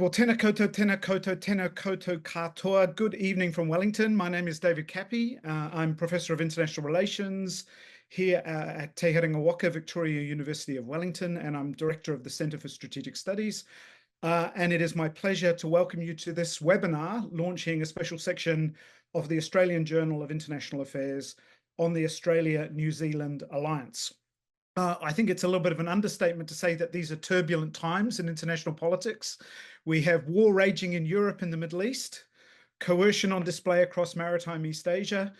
well, tēnā koutou, tēnā koutou, tēnā koutou katoa. Good evening from Wellington. My name is David Cappy. I'm Professor of International Relations here at Te Herenga Waka, Victoria University of Wellington, and I'm Director of the Centre for Strategic Studies. And it is my pleasure to welcome you to this webinar, launching a special section of the Australian Journal of International Affairs on the Australia-New Zealand Alliance. I think it's a little bit of an understatement to say that these are turbulent times in international politics. We have war raging in Europe and the Middle East, coercion on display across maritime East Asia,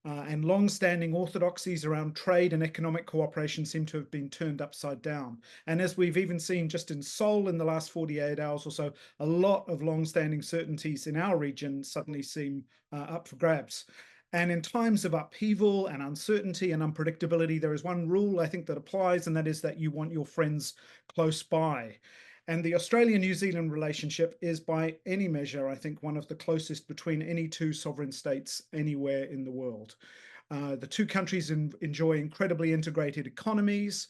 and long-standing orthodoxies around trade and economic cooperation seem to have been turned upside down. And as we've even seen just in Seoul in the last 48 hours or so, a lot of long-standing certainties in our region suddenly seem up for grabs. And in times of upheaval and uncertainty and unpredictability, there is one rule I think that applies, and that is that you want your friends close by. And the Australia-New Zealand relationship is by any measure, I think, one of the closest between any two sovereign states anywhere in the world. The two countries enjoy incredibly integrated economies.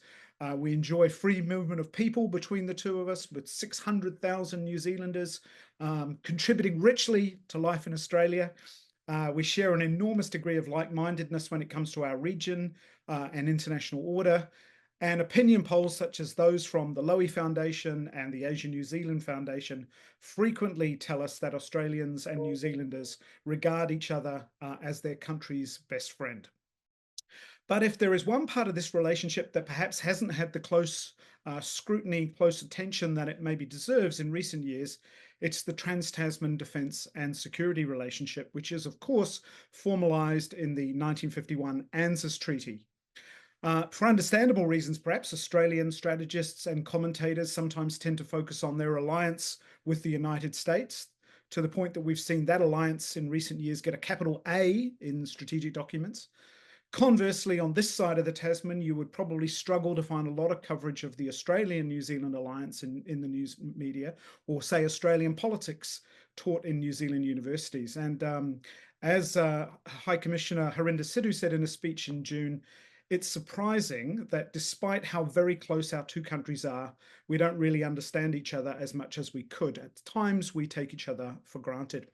We enjoy free movement of people between the two of us, with 600,000 New Zealanders contributing richly to life in Australia. We share an enormous degree of like-mindedness when it comes to our region and international order. And opinion polls such as those from the Lowy Foundation and the AJIA-New Zealand Foundation frequently tell us that Australians and New Zealanders regard each other as their country's best friend. But if there is one part of this relationship that perhaps hasn't had the close scrutiny, close attention that it maybe deserves in recent years, it's the trans-Tasman defence and security relationship, which is, of course, formalised in the 1951 ANZUS Treaty. For understandable reasons, perhaps, Australian strategists and commentators sometimes tend to focus on their alliance with the United States, to the point that we've seen that alliance in recent years get a capital A in strategic documents. Conversely, on this side of the Tasman, you would probably struggle to find a lot of coverage of the Australian-New Zealand alliance in the news media, or say Australian politics taught in New Zealand universities. And as High Commissioner Harinder Sidhu said in a speech in June, it's surprising that despite how very close our two countries are, we don't really understand each other as much as we could. At times, we take each other for granted.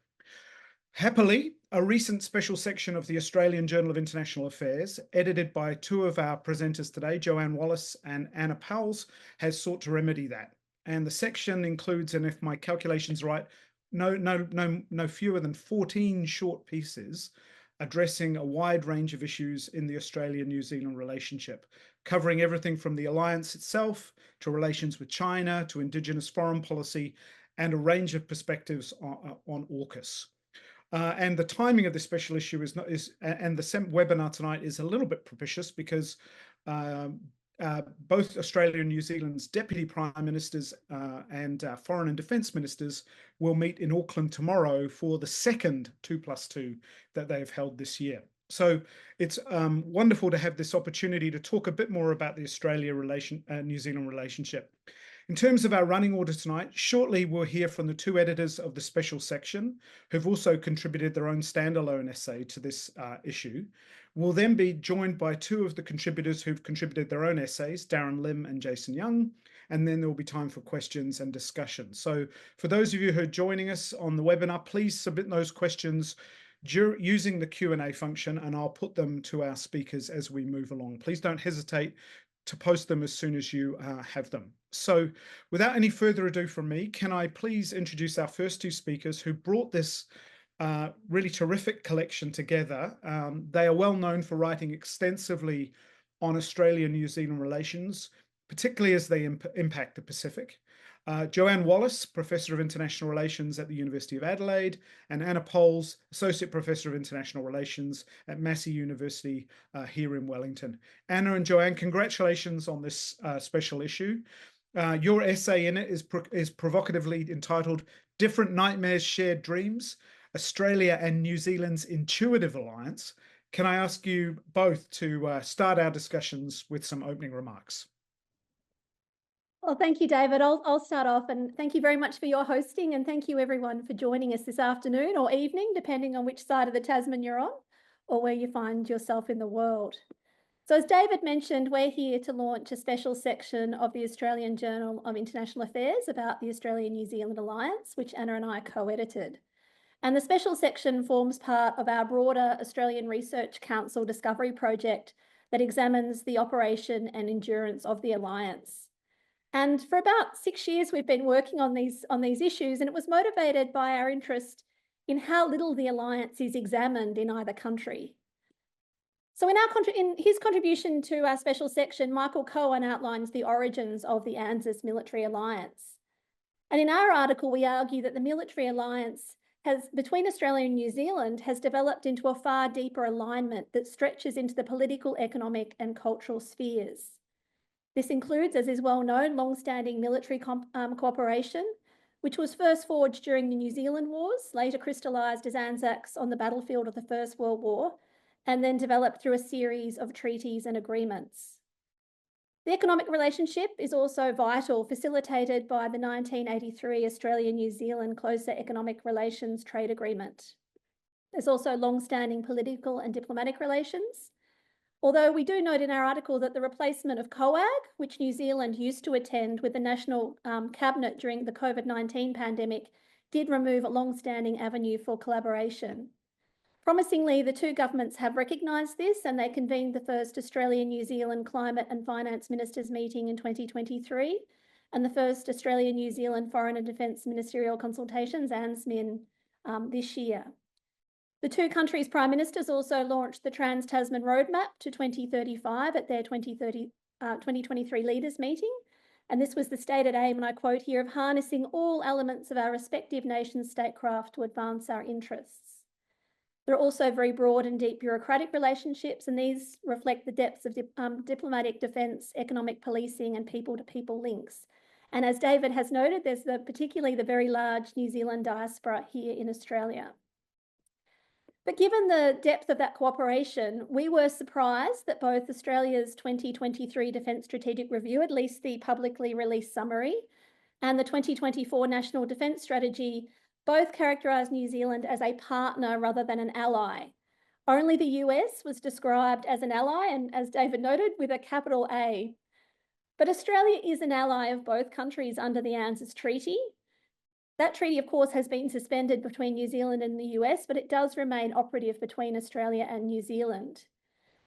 Happily, a recent special section of the Australian Journal of International Affairs, edited by two of our presenters today, Joanne Wallis and Anna Powles, has sought to remedy that. And the section includes, and if my calculations are right, no fewer than 14 short pieces addressing a wide range of issues in the Australia-New Zealand relationship, covering everything from the alliance itself to relations with China to Indigenous foreign policy and a range of perspectives on AUKUS. And the timing of this special issue and the webinar tonight is a little bit propitious because both Australia and New Zealand's deputy prime ministers and foreign and defence ministers will meet in Auckland tomorrow for the second 2+2 that they have held this year. So it's wonderful to have this opportunity to talk a bit more about the Australia-New Zealand relationship. In terms of our running order tonight, shortly we'll hear from the two editors of the special section, who've also contributed their own standalone essay to this issue. We'll then be joined by two of the contributors who've contributed their own essays, Darren Lim and Jason Young, and then there will be time for questions and discussion. So for those of you who are joining us on the webinar, please submit those questions using the Q&A function, and I'll put them to our speakers as we move along. Please don't hesitate to post them as soon as you have them. So without any further ado from me, can I please introduce our first two speakers who brought this really terrific collection together. They are well known for writing extensively on Australia-New Zealand relations, particularly as they impact the Pacific. Joanne Wallis, Professor of International Relations at the University of Adelaide, and Anna Powles, Associate Professor of International Relations at Massey University here in Wellington. Anna and Joanne, congratulations on this special issue. Your essay in it is provocatively entitled "Different Nightmares, Shared Dreams, Australia and New Zealand's Intuitive Alliance." Can I ask you both to start our discussions with some opening remarks? Well, thank you, David. I'll start off, and thank you very much for your hosting, and thank you everyone for joining us this afternoon or evening, depending on which side of the Tasman you're on or where you find yourself in the world. So as David mentioned, we're here to launch a special section of the Australian Journal of International Affairs about the Australia-New Zealand Alliance, which Anna and I co-edited. And the special section forms part of our broader Australian Research Council Discovery project that examines the operation and endurance of the Alliance. And for about 6 years, we've been working on these issues, and it was motivated by our interest in how little the Alliance is examined in either country. So in his contribution to our special section, Michael Cohen outlines the origins of the ANZIIS military alliance. And in our article, we argue that the military alliance between Australia and New Zealand has developed into a far deeper alignment that stretches into the political, economic and cultural spheres. This includes, as is well known, long-standing military cooperation, which was first forged during the New Zealand Wars, later crystallised as Anzacs on the battlefield of the First World War, and then developed through a series of treaties and agreements. The economic relationship is also vital, facilitated by the 1983 Australia-New Zealand Closer Economic Relations Trade Agreement. There's also long-standing political and diplomatic relations, although we do note in our article that the replacement of COAG, which New Zealand used to attend with the National Cabinet during the COVID-19 pandemic, did remove a long-standing avenue for collaboration. Promisingly, the two governments have recognised this, and they convened the first Australia-New Zealand Climate and Finance Ministers meeting in 2023 and the first Australia-New Zealand Foreign and Defence Ministerial Consultations, ANZMIN, this year. The two countries' Prime Ministers also launched the trans-Tasman roadmap to 2035 at their 2023 leaders meeting. And this was the stated aim, and I quote here, of harnessing all elements of our respective nations' statecraft to advance our interests. There are also very broad and deep bureaucratic relationships, and these reflect the depths of diplomatic, defence, economic policing and people-to-people links. And as David has noted, there's particularly the very large New Zealand diaspora here in Australia. But given the depth of that cooperation, we were surprised that both Australia's 2023 Defence Strategic Review, at least the publicly released summary, and the 2024 National Defence Strategy both characterised New Zealand as a partner rather than an ally. Only the US was described as an ally, and as David noted, with a capital A. But Australia is an ally of both countries under the ANZUS Treaty. That treaty, of course, has been suspended between New Zealand and the US, but it does remain operative between Australia and New Zealand.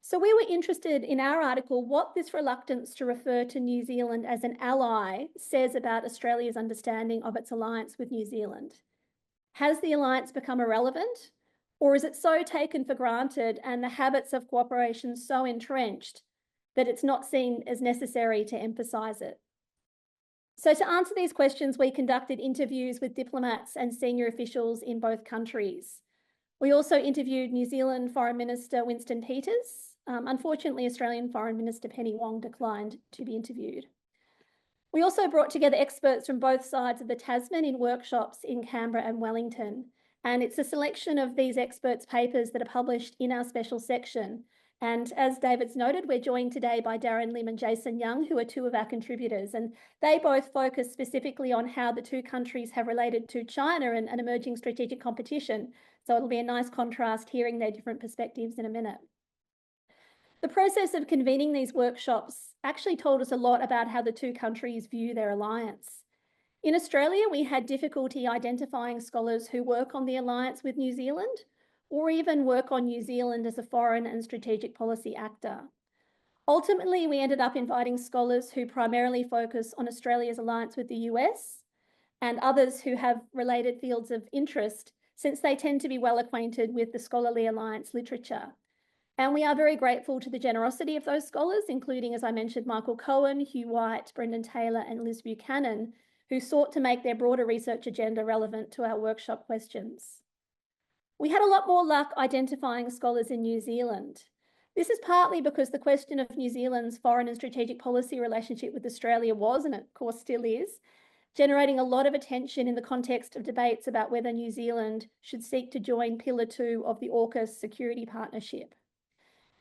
So we were interested in our article what this reluctance to refer to New Zealand as an ally says about Australia's understanding of its alliance with New Zealand. Has the alliance become irrelevant, or is it so taken for granted and the habits of cooperation so entrenched that it's not seen as necessary to emphasise it? So to answer these questions, we conducted interviews with diplomats and senior officials in both countries. We also interviewed New Zealand Foreign Minister Winston Peters. Unfortunately, Australian Foreign Minister Penny Wong declined to be interviewed. We also brought together experts from both sides of the Tasman in workshops in Canberra and Wellington. And it's a selection of these experts' papers that are published in our special section. And as David's noted, we're joined today by Darren Lim and Jason Young, who are two of our contributors. And they both focus specifically on how the two countries have related to China and emerging strategic competition. So it'll be a nice contrast hearing their different perspectives in a minute. The process of convening these workshops actually told us a lot about how the two countries view their alliance. In Australia, we had difficulty identifying scholars who work on the alliance with New Zealand, or even work on New Zealand as a foreign and strategic policy actor. Ultimately, we ended up inviting scholars who primarily focus on Australia's alliance with the US and others who have related fields of interest, since they tend to be well acquainted with the scholarly alliance literature. And we are very grateful to the generosity of those scholars, including, as I mentioned, Michael Cohen, Hugh White, Brendan Taylor, and Liz Buchanan, who sought to make their broader research agenda relevant to our workshop questions. We had a lot more luck identifying scholars in New Zealand. This is partly because the question of New Zealand's foreign and strategic policy relationship with Australia was, and of course still is, generating a lot of attention in the context of debates about whether New Zealand should seek to join Pillar 2 of the AUKUS security partnership.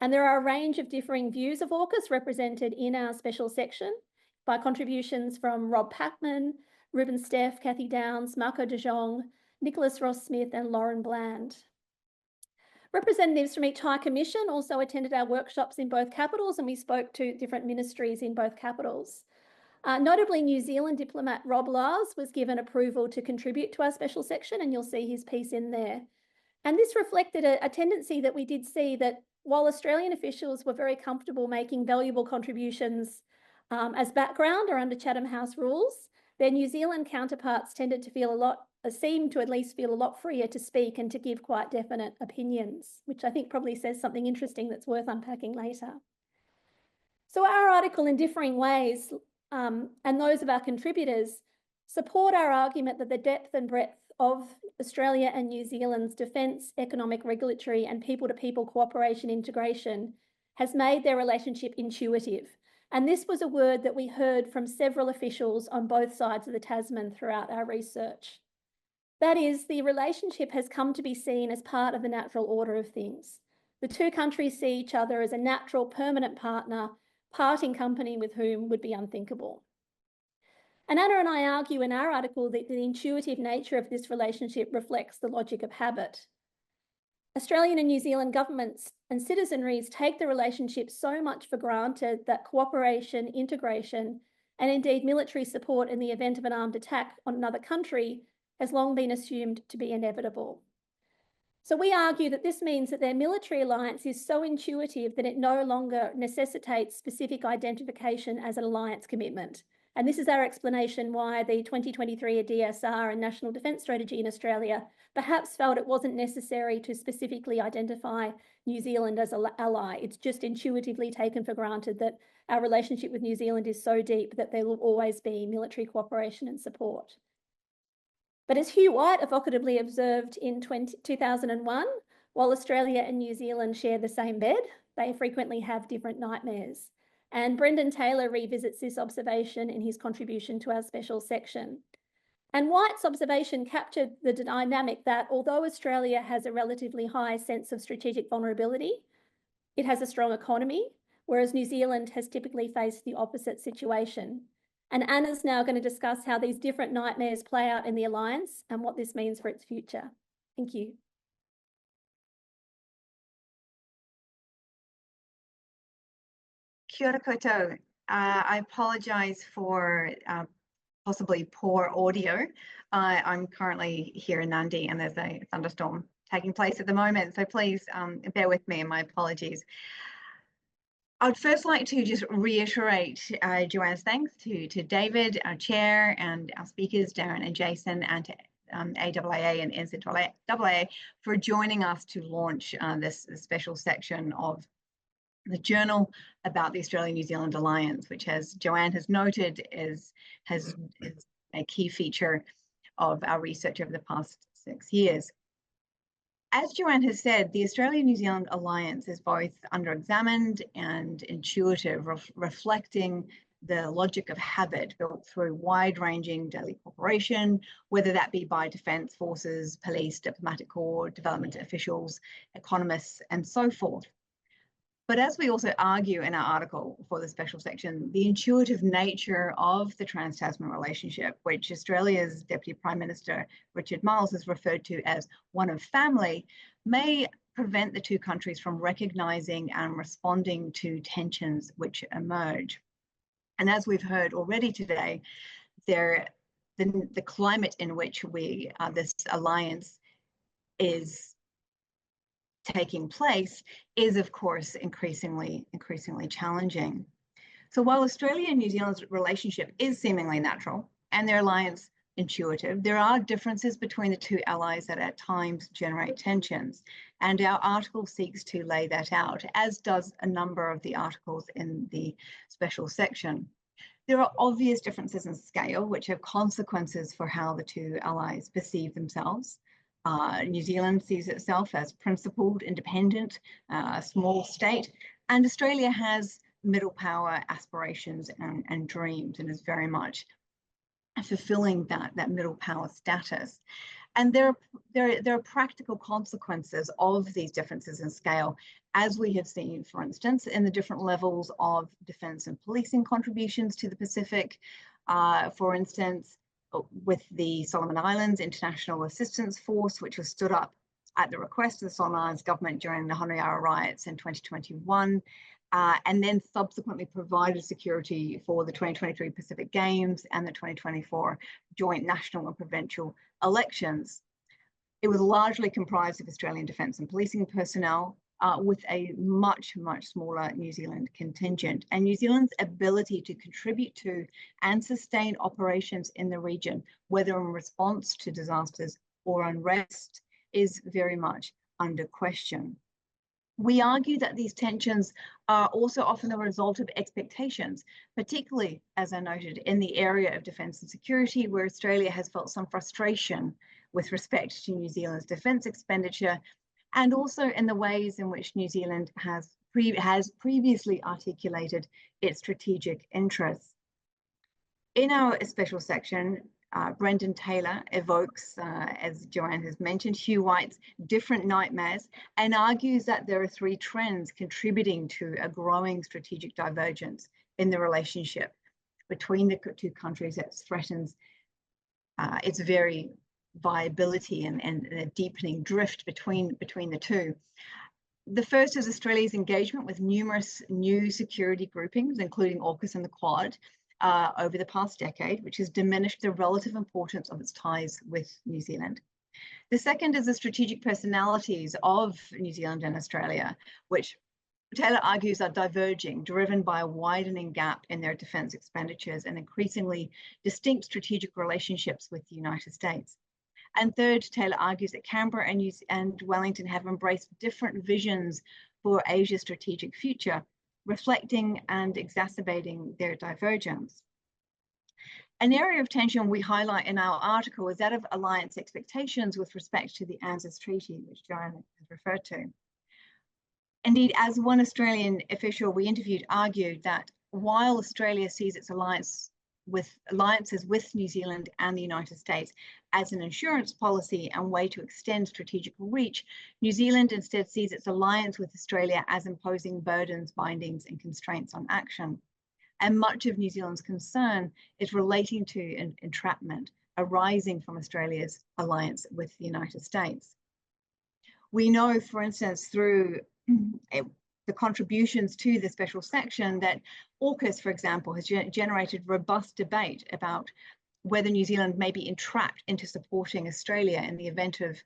And there are a range of differing views of AUKUS represented in our special section by contributions from Rob Packman, Ruben Steff, Kathy Downs, Marco de Jong, Nicholas Ross-Smith and Lauren Bland. Representatives from each High Commission also attended our workshops in both capitals, and we spoke to different ministries in both capitals. Notably, New Zealand diplomat Rob Lars was given approval to contribute to our special section, and you'll see his piece in there. And this reflected a tendency that we did see, that while Australian officials were very comfortable making valuable contributions as background or under Chatham House rules, their New Zealand counterparts tended to seem to at least feel a lot freer to speak and to give quite definite opinions, which I think probably says something interesting that's worth unpacking later. So our article, in differing ways, and those of our contributors, support our argument that the depth and breadth of Australia and New Zealand's defence, economic, regulatory and people-to-people cooperation integration has made their relationship intuitive. And this was a word that we heard from several officials on both sides of the Tasman throughout our research. That is, the relationship has come to be seen as part of the natural order of things. The two countries see each other as a natural, permanent partner, parting company with whom would be unthinkable. And Anna and I argue in our article that the intuitive nature of this relationship reflects the logic of habit. Australian and New Zealand governments and citizenries take the relationship so much for granted that cooperation, integration, and indeed military support in the event of an armed attack on another country has long been assumed to be inevitable. So we argue that this means that their military alliance is so intuitive that it no longer necessitates specific identification as an alliance commitment. And this is our explanation why the 2023 DSR and National Defence Strategy in Australia perhaps felt it wasn't necessary to specifically identify New Zealand as an ally. It's just intuitively taken for granted that our relationship with New Zealand is so deep that there will always be military cooperation and support. But as Hugh White evocatively observed in 2001, while Australia and New Zealand share the same bed, they frequently have different nightmares. And Brendan Taylor revisits this observation in his contribution to our special section. And White's observation captured the dynamic that although Australia has a relatively high sense of strategic vulnerability, it has a strong economy, whereas New Zealand has typically faced the opposite situation. And Anna's now going to discuss how these different nightmares play out in the alliance and what this means for its future. Thank you. Kia ora koutou. I apologise for possibly poor audio. I'm currently here in Nandi and there's a thunderstorm taking place at the moment, so please bear with me and my apologies. I'd first like to just reiterate Joanne's thanks to David, our chair, and our speakers, Darren and Jason, and to AIIA and NZIIA for joining us to launch this special section of the journal about the Australia-New Zealand Alliance, which, as Joanne has noted, is a key feature of our research over the past 6 years. As Joanne has said, the Australia-New Zealand Alliance is both under-examined and intuitive, reflecting the logic of habit built through wide-ranging daily cooperation, whether that be by defence forces, police, diplomatic corps, development officials, economists, and so forth. But as we also argue in our article for the special section, the intuitive nature of the trans-Tasman relationship, which Australia's Deputy Prime Minister Richard Marles has referred to as one of family, may prevent the two countries from recognising and responding to tensions which emerge. And as we've heard already today, the climate in which this alliance is taking place is, of course, increasingly challenging. So while Australia and New Zealand's relationship is seemingly natural and their alliance intuitive, there are differences between the two allies that at times generate tensions. And our article seeks to lay that out, as does a number of the articles in the special section. There are obvious differences in scale, which have consequences for how the two allies perceive themselves. New Zealand sees itself as principled, independent, a small state, and Australia has middle power aspirations and dreams and is very much fulfilling that middle power status. And there are practical consequences of these differences in scale, as we have seen, for instance, in the different levels of defence and policing contributions to the Pacific. For instance, with the Solomon Islands International Assistance Force, which was stood up at the request of the Solomon Islands government during the Honeyara riots in 2021, and then subsequently provided security for the 2023 Pacific Games and the 2024 joint national and provincial elections. It was largely comprised of Australian defence and policing personnel, with a much smaller New Zealand contingent. And New Zealand's ability to contribute to and sustain operations in the region, whether in response to disasters or unrest, is very much under question. We argue that these tensions are also often the result of expectations, particularly, as I noted, in the area of defence and security, where Australia has felt some frustration with respect to New Zealand's defence expenditure, and also in the ways in which New Zealand has previously articulated its strategic interests. In our special section, Brendan Taylor evokes, as Joanne has mentioned, Hugh White's different nightmares, and argues that there are three trends contributing to a growing strategic divergence in the relationship between the two countries that threatens its very viability and a deepening drift between the two. The first is Australia's engagement with numerous new security groupings, including AUKUS and the Quad, over the past decade, which has diminished the relative importance of its ties with New Zealand. The second is the strategic personalities of New Zealand and Australia, which Taylor argues are diverging, driven by a widening gap in their defence expenditures and increasingly distinct strategic relationships with the United States. And third, Taylor argues that Canberra and Wellington have embraced different visions for Asia's strategic future, reflecting and exacerbating their divergence. An area of tension we highlight in our article is that of alliance expectations with respect to the ANZUS Treaty, which Joanne has referred to. Indeed, as one Australian official we interviewed argued that while Australia sees its alliances with New Zealand and the United States as an insurance policy and way to extend strategic reach, New Zealand instead sees its alliance with Australia as imposing burdens, bindings, and constraints on action. And much of New Zealand's concern is relating to entrapment arising from Australia's alliance with the United States. We know, for instance, through the contributions to the special section that AUKUS, for example, has generated robust debate about whether New Zealand may be entrapped into supporting Australia in the event of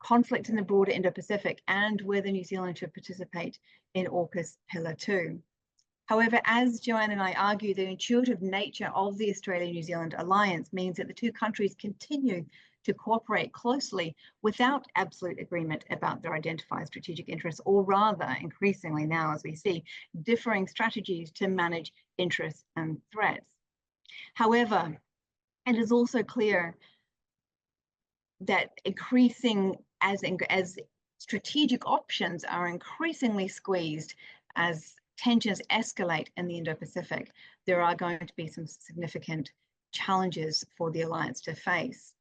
conflict in the broader Indo-Pacific, and whether New Zealand should participate in AUKUS Pillar 2. However, as Joanne and I argue, the intuitive nature of the Australia-New Zealand alliance means that the two countries continue to cooperate closely without absolute agreement about their identified strategic interests, or rather, increasingly now, as we see, differing strategies to manage interests and threats. However, it is also clear that as strategic options are increasingly squeezed as tensions escalate in the Indo-Pacific, there are going to be some significant challenges for the alliance to face.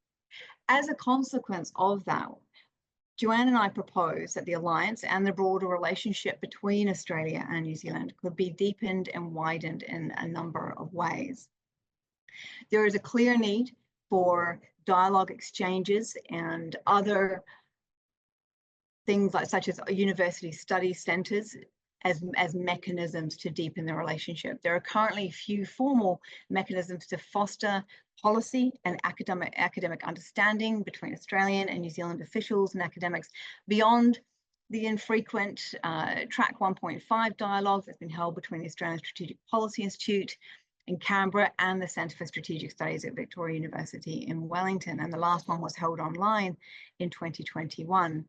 As a consequence of that, Joanne and I propose that the alliance and the broader relationship between Australia and New Zealand could be deepened and widened in a number of ways. There is a clear need for dialogue exchanges and other things such as university study centres as mechanisms to deepen the relationship. There are currently few formal mechanisms to foster policy and academic understanding between Australian and New Zealand officials and academics beyond the infrequent Track 1.5 dialogue that's been held between the Australian Strategic Policy Institute in Canberra and the Centre for Strategic Studies at Victoria University in Wellington. And the last one was held online in 2021.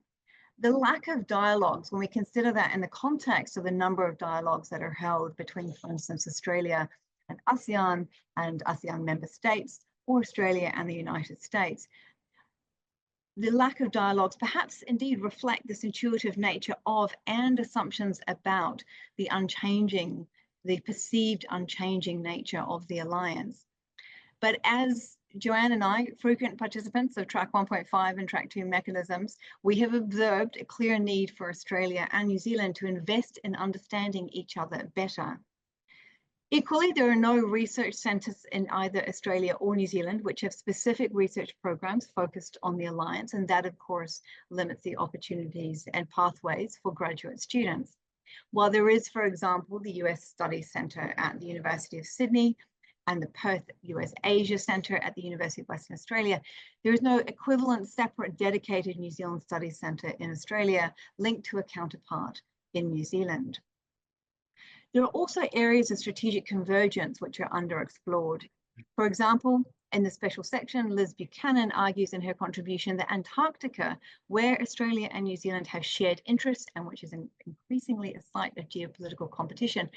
The lack of dialogues, when we consider that in the context of the number of dialogues that are held between, for instance, Australia and ASEAN member states, or Australia and the United States, the lack of dialogues perhaps indeed reflect this intuitive nature of and assumptions about the perceived unchanging nature of the alliance. But as Joanne and I, frequent participants of Track 1.5 and Track 2 mechanisms, we have observed a clear need for Australia and New Zealand to invest in understanding each other better. Equally, there are no research centres in either Australia or New Zealand which have specific research programs focused on the Alliance, and that, of course, limits the opportunities and pathways for graduate students. While there is, for example, the US Studies Centre at the University of Sydney and the Perth US Asia Centre at the University of Western Australia, there is no equivalent separate dedicated New Zealand Studies Centre in Australia linked to a counterpart in New Zealand. There are also areas of strategic convergence which are underexplored. For example, in the special section, Liz Buchanan argues in her contribution that Antarctica, where Australia and New Zealand have shared interests and which is increasingly a site of geopolitical competition,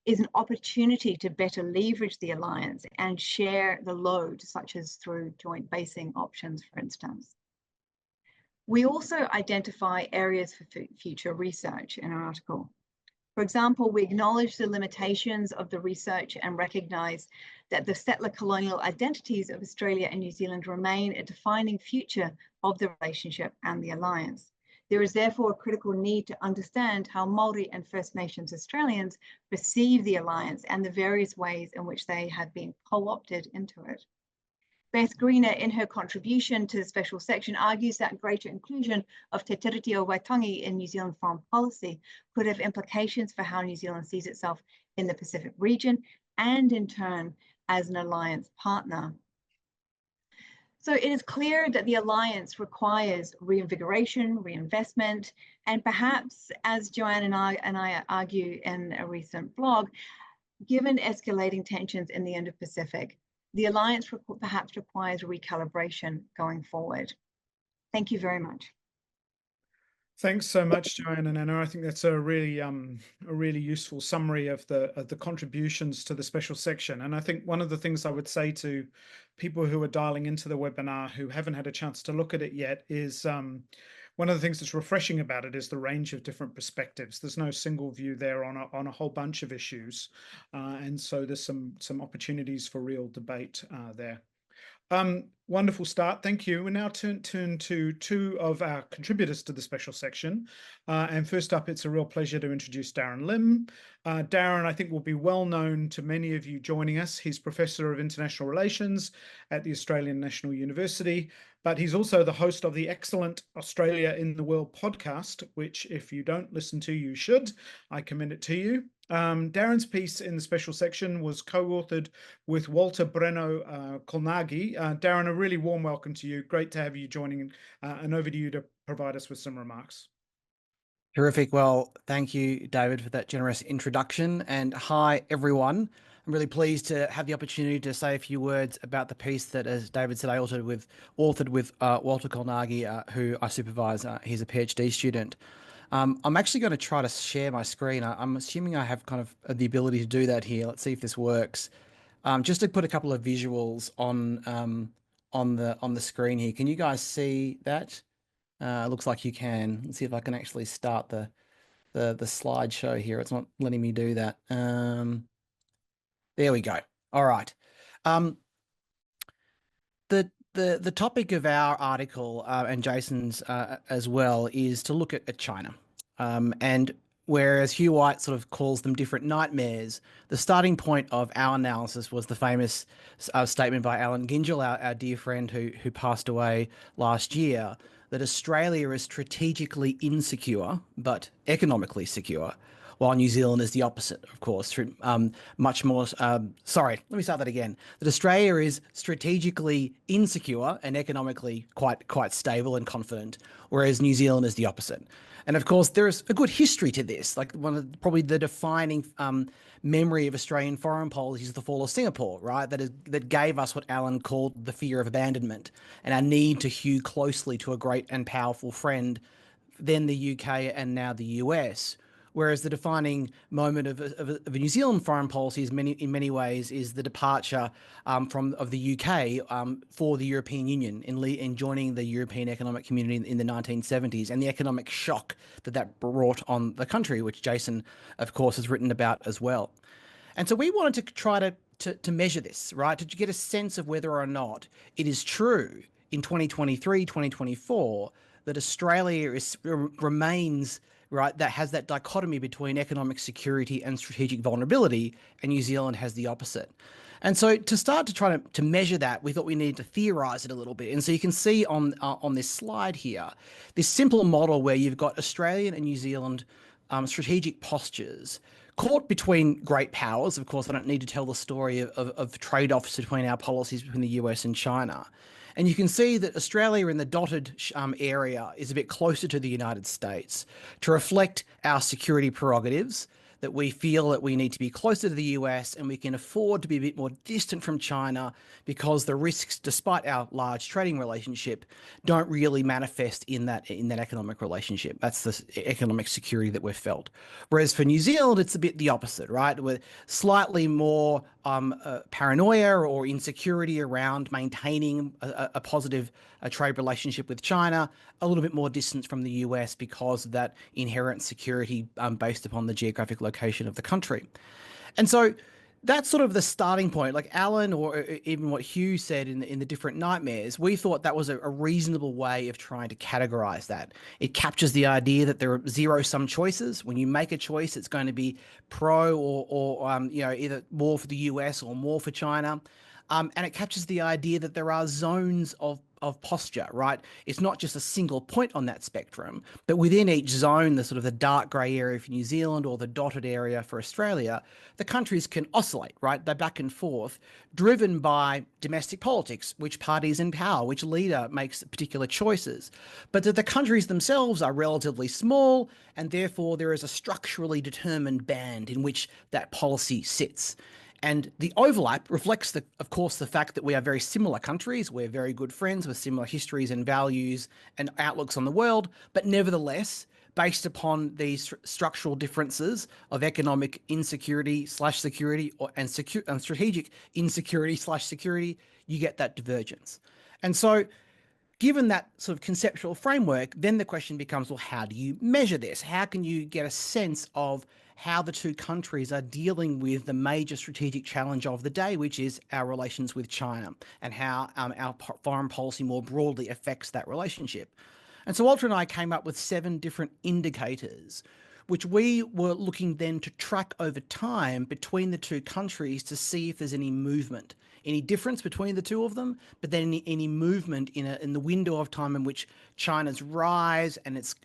is an opportunity to better leverage the alliance and share the load, such as through joint basing options, for instance. We also identify areas for future research in our article. For example, we acknowledge the limitations of the research and recognise that the settler colonial identities of Australia and New Zealand remain a defining feature of the relationship and the alliance. There is therefore a critical need to understand how Māori and First Nations Australians perceive the alliance and the various ways in which they have been co-opted into it. Beth Greener, in her contribution to the special section, argues that greater inclusion of Te Tiriti o Waitangi in New Zealand foreign policy could have implications for how New Zealand sees itself in the Pacific region and in turn as an alliance partner. So it is clear that the alliance requires reinvigoration, reinvestment, and perhaps, as Joanne and I argue in a recent blog, given escalating tensions in the Indo-Pacific, the alliance perhaps requires recalibration going forward. Thank you very much. Thanks so much, Joanne and Anna. I think that's a really useful summary of the contributions to the special section. And I think one of the things I would say to people who are dialing into the webinar who haven't had a chance to look at it yet is one of the things that's refreshing about it is the range of different perspectives. There's no single view there on a whole bunch of issues, and so there's some opportunities for real debate there. Wonderful start. Thank you. We now turn to two of our contributors to the special section. And first up, it's a real pleasure to introduce Darren Lim. Darren, I think, will be well known to many of you joining us. He's Professor of International Relations at the Australian National University, but he's also the host of the excellent Australia in the World podcast, which if you don't listen to, you should. I commend it to you. Darren's piece in the special section was co-authored with Walter Breno Kolnagi. Darren, a really warm welcome to you. Great to have you joining, and over to you to provide us with some remarks. Terrific. Well, thank you, David, for that generous introduction. And hi, everyone. I'm really pleased to have the opportunity to say a few words about the piece that, as David said, I authored with Walter Kolnagi, who I supervise. He's a PhD student. I'm actually going to try to share my screen. I'm assuming I have kind of the ability to do that here. Let's see if this works. Just to put a couple of visuals on the screen here. Can you guys see that? Looks like you can. Let's see if I can actually start the slideshow here. It's not letting me do that. There we go. All right. The topic of our article and Jason's as well is to look at China. And whereas Hugh White sort of calls them different nightmares, the starting point of our analysis was the famous statement by Alan Gingell, our dear friend who passed away last year, that Australia is strategically insecure but economically secure, while New Zealand is the opposite, of course, much more, sorry, let me start that again. That Australia is strategically insecure and economically quite stable and confident, whereas New Zealand is the opposite. And of course, there is a good history to this. Like probably the defining memory of Australian foreign policy is the fall of Singapore, right? That gave us what Alan called the fear of abandonment and our need to hew closely to a great and powerful friend, then the UK and now the US. Whereas the defining moment of a New Zealand foreign policy is in many ways is the departure of the UK for the European Union in joining the European Economic Community in the 1970s, and the economic shock that brought on the country, which Jason, of course, has written about as well. And so we wanted to try to measure this, right, to get a sense of whether or not it is true in 2023, 2024, that Australia remains right, that has that dichotomy between economic security and strategic vulnerability, and New Zealand has the opposite. And so to start to try to measure that, we thought we needed to theorize it a little bit. And so you can see on this slide here, this simple model where you've got Australian and New Zealand strategic postures caught between great powers. Of course, I don't need to tell the story of trade-offs between our policies between the US and China. And you can see that Australia in the dotted area is a bit closer to the United States to reflect our security prerogatives, that we feel that we need to be closer to the US and we can afford to be a bit more distant from China because the risks, despite our large trading relationship, don't really manifest in that economic relationship. That's the economic security that we've felt. Whereas for New Zealand, it's a bit the opposite, right? With slightly more paranoia or insecurity around maintaining a positive trade relationship with China, a little bit more distance from the US because of that inherent security based upon the geographic location of the country. And so that's sort of the starting point. Like Alan or even what Hugh said in the different nightmares, we thought that was a reasonable way of trying to categorize that. It captures the idea that there are zero-sum choices. When you make a choice, it's going to be pro or either more for the US or more for China. And it captures the idea that there are zones of posture, right? It's not just a single point on that spectrum, but within each zone, the sort of the dark grey area for New Zealand or the dotted area for Australia, the countries can oscillate, right? They're back and forth, driven by domestic politics, which party is in power, which leader makes particular choices. But that the countries themselves are relatively small, and therefore there is a structurally determined band in which that policy sits. And the overlap reflects, of course, the fact that we are very similar countries. We're very good friends with similar histories and values and outlooks on the world. But nevertheless, based upon these structural differences of economic insecurity/security and strategic insecurity/security, you get that divergence. And so given that sort of conceptual framework, then the question becomes, well, how do you measure this? How can you get a sense of how the two countries are dealing with the major strategic challenge of the day, which is our relations with China, and how our foreign policy more broadly affects that relationship? And so Walter and I came up with 7 different indicators, which we were looking then to track over time between the two countries to see if there's any movement, any difference between the two of them, but then any movement in the window of time in which China's rise and its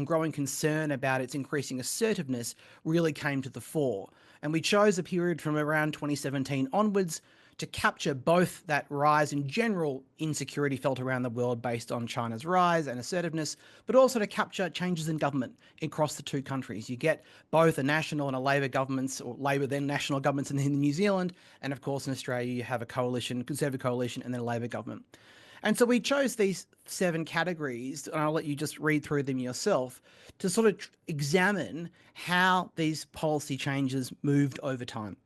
growing concern about its increasing assertiveness really came to the fore. And we chose a period from around 2017 onwards to capture both that rise in general insecurity felt around the world based on China's rise and assertiveness, but also to capture changes in government across the two countries. You get both a national and a Labor governments, or Labor then national governments in New Zealand, and of course in Australia you have a coalition, Conservative coalition, and then a Labor government. And so we chose these 7 categories, and I'll let you just read through them yourself, to sort of examine how these policy changes moved over time.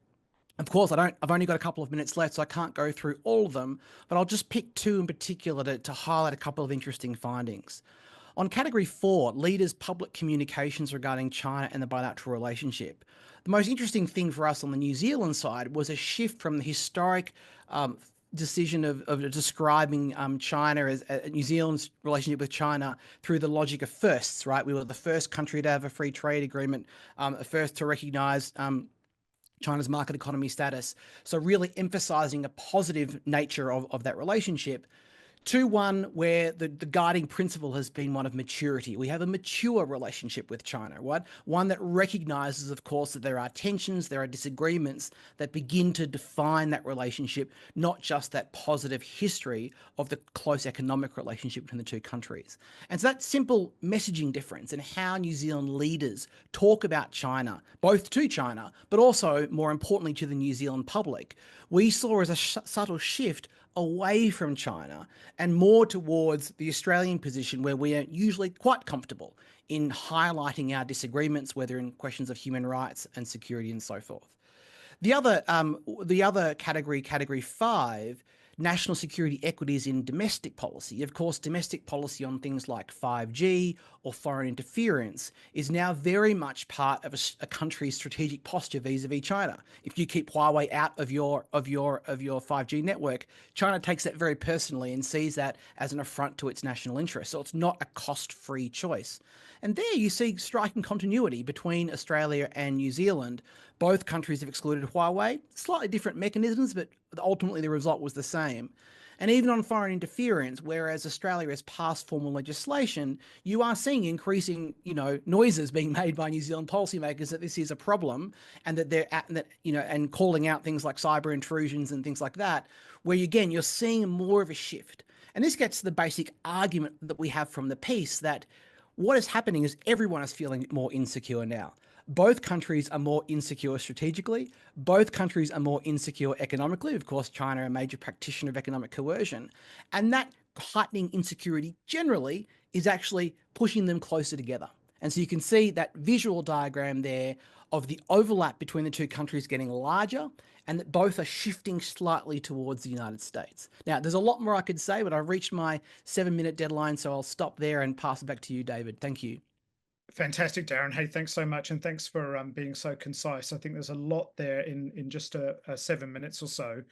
Of course, I've only got a couple of minutes left, so I can't go through all of them, but I'll just pick 2 in particular to highlight a couple of interesting findings. On category 4, leaders' public communications regarding China and the bilateral relationship. The most interesting thing for us on the New Zealand side was a shift from the historic decision of describing China as New Zealand's relationship with China through the logic of firsts, right? We were the first country to have a free trade agreement, first to recognize China's market economy status. So really emphasizing a positive nature of that relationship, to one where the guiding principle has been one of maturity. We have a mature relationship with China, right? One that recognizes, of course, that there are tensions, there are disagreements that begin to define that relationship, not just that positive history of the close economic relationship between the two countries. And so that simple messaging difference in how New Zealand leaders talk about China, both to China, but also more importantly to the New Zealand public, we saw as a subtle shift away from China and more towards the Australian position, where we are usually quite comfortable in highlighting our disagreements, whether in questions of human rights and security and so forth. The other category, category 5, national security equities in domestic policy. Of course, domestic policy on things like 5G or foreign interference is now very much part of a country's strategic posture vis-a-vis China. If you keep Huawei out of your 5G network, China takes that very personally and sees that as an affront to its national interest. So it's not a cost-free choice. And there you see striking continuity between Australia and New Zealand. Both countries have excluded Huawei, slightly different mechanisms, but ultimately the result was the same. And even on foreign interference, whereas Australia has passed formal legislation, you are seeing increasing, noises being made by New Zealand policymakers that this is a problem, and that and calling out things like cyber intrusions and things like that, where again you're seeing more of a shift. And this gets to the basic argument that we have from the piece that what is happening is everyone is feeling more insecure now. Both countries are more insecure strategically. Both countries are more insecure economically. Of course, China, a major practitioner of economic coercion. And that heightening insecurity generally is actually pushing them closer together. And so you can see that visual diagram there of the overlap between the two countries getting larger, and that both are shifting slightly towards the United States. Now, there's a lot more I could say, but I've reached my 7-minute deadline, so I'll stop there and pass it back to you, David. Thank you. Fantastic, Darren. Hey, thanks so much, and thanks for being so concise. I think there's a lot there in just a 7 minutes or so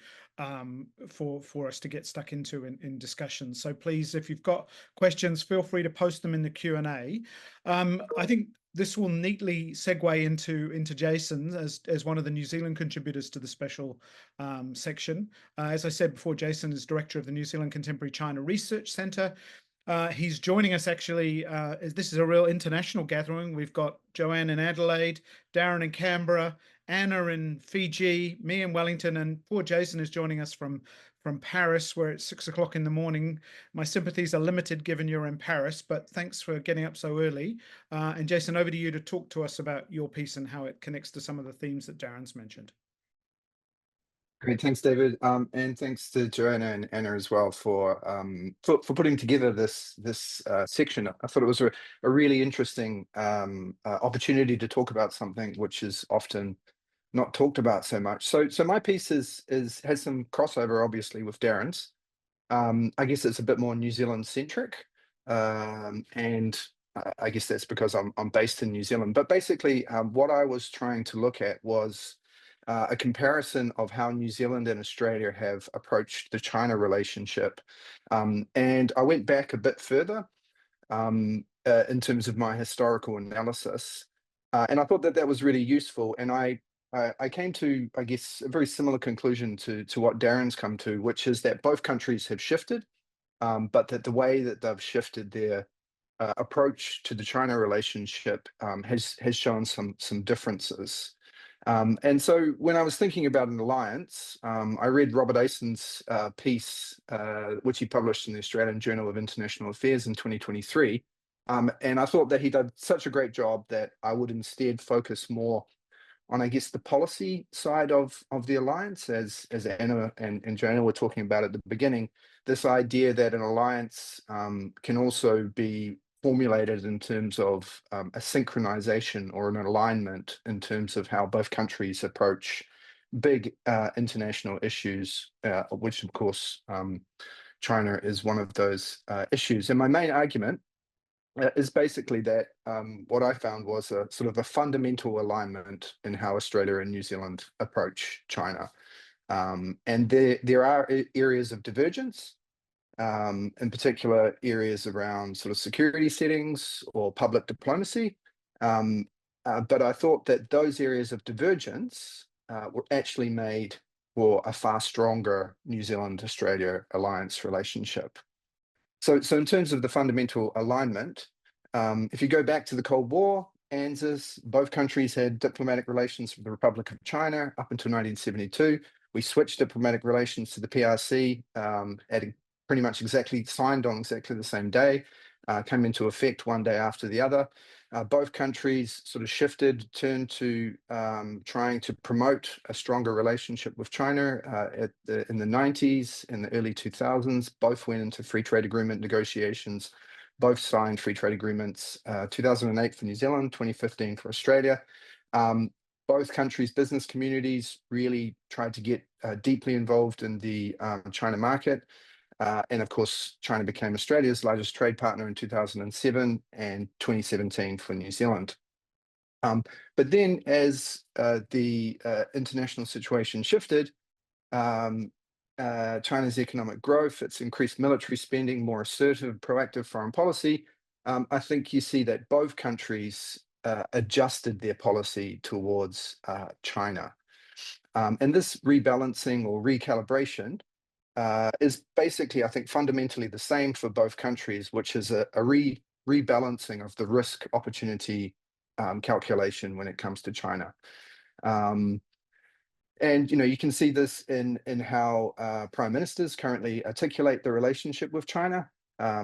for us to get stuck into in discussion. So please, if you've got questions, feel free to post them in the Q&A. I think this will neatly segue into Jason as one of the New Zealand contributors to the special section. As I said before, Jason is director of the New Zealand Contemporary China Research Centre. He's joining us actually. This is a real international gathering. We've got Joanne in Adelaide, Darren in Canberra, Anna in Fiji, me in Wellington, and poor Jason is joining us from Paris, where it's 6 o'clock in the morning. My sympathies are limited given you're in Paris, but thanks for getting up so early. And Jason, over to you to talk to us about your piece and how it connects to some of the themes that Darren's mentioned. Great, thanks, David, and thanks to Joanna and Anna as well for putting together this section. I thought it was a really interesting opportunity to talk about something which is often not talked about so much. So my piece has some crossover, obviously, with Darren's. I guess it's a bit more New Zealand centric, and I guess that's because I'm based in New Zealand. But basically, what I was trying to look at was a comparison of how New Zealand and Australia have approached the China relationship. And I went back a bit further in terms of my historical analysis. And I thought that was really useful. And I came to, I guess, a very similar conclusion to what Darren's come to, which is that both countries have shifted, but that the way that they've shifted their approach to the China relationship has shown some differences. And so when I was thinking about an alliance, I read Robert Ason's piece, which he published in the Australian Journal of International Affairs in 2023. And I thought that he did such a great job that I would instead focus more on, I guess, the policy side of the alliance, as Anna and Joanna were talking about at the beginning, this idea that an alliance can also be formulated in terms of a synchronization or an alignment in terms of how both countries approach big international issues, which of course China is one of those issues. And my main argument is basically that what I found was a sort of a fundamental alignment in how Australia and New Zealand approach China. And there are areas of divergence, in particular areas around sort of security settings or public diplomacy. But I thought that those areas of divergence were actually made for a far stronger New Zealand-Australia alliance relationship. So in terms of the fundamental alignment, if you go back to the Cold War, ANZIIA, both countries had diplomatic relations with the Republic of China up until 1972. We switched diplomatic relations to the PRC at pretty much signed on exactly the same day, came into effect one day after the other. Both countries sort of shifted, turned to trying to promote a stronger relationship with China in the 90s, in the early 2000s. Both went into free trade agreement negotiations. Both signed free trade agreements, 2008 for New Zealand, 2015 for Australia. Both countries' business communities really tried to get deeply involved in the China market. And of course, China became Australia's largest trade partner in 2007 and 2017 for New Zealand. But then as the international situation shifted, China's economic growth, its increased military spending, more assertive, proactive foreign policy, I think you see that both countries adjusted their policy towards China. And this rebalancing or recalibration is basically, I think, fundamentally the same for both countries, which is a rebalancing of the risk opportunity calculation when it comes to China. And you can see this in how prime ministers currently articulate the relationship with China.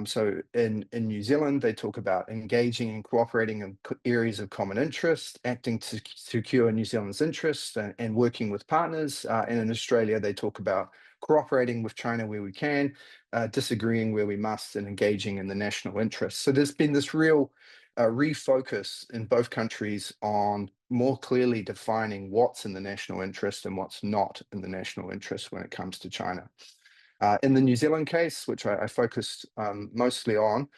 So in New Zealand, they talk about engaging and cooperating in areas of common interest, acting to secure New Zealand's interests and working with partners. And in Australia, they talk about cooperating with China where we can, disagreeing where we must, and engaging in the national interest. So there's been this real refocus in both countries on more clearly defining what's in the national interest and what's not in the national interest when it comes to China. In the New Zealand case, which I focused mostly on,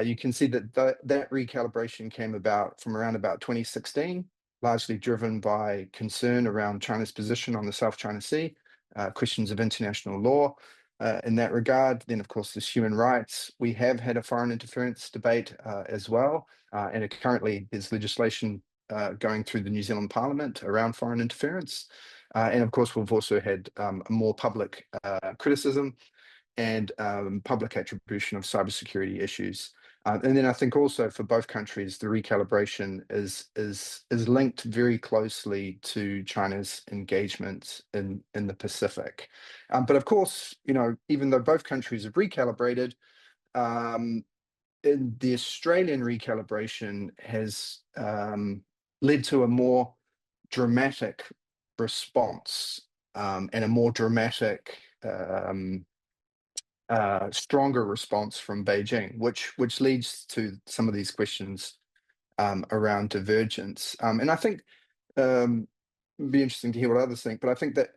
you can see that that recalibration came about from around about 2016, largely driven by concern around China's position on the South China Sea, questions of international law. In that regard, then of course there's human rights. We have had a foreign interference debate as well, and currently there's legislation going through the New Zealand Parliament around foreign interference. And of course, we've also had more public criticism and public attribution of cybersecurity issues. And then I think also for both countries, the recalibration is linked very closely to China's engagement in the Pacific. But of course, even though both countries have recalibrated, the Australian recalibration has led to a more dramatic response and a more dramatic, stronger response from Beijing, which leads to some of these questions around divergence. And I think it'd be interesting to hear what others think, but I think that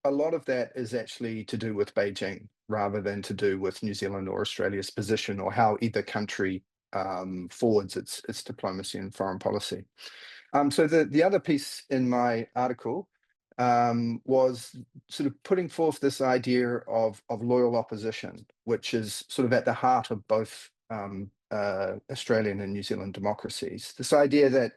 a lot of that is actually to do with Beijing rather than to do with New Zealand or Australia's position or how either country forwards its diplomacy and foreign policy. So the other piece in my article was sort of putting forth this idea of loyal opposition, which is sort of at the heart of both Australian and New Zealand democracies. This idea that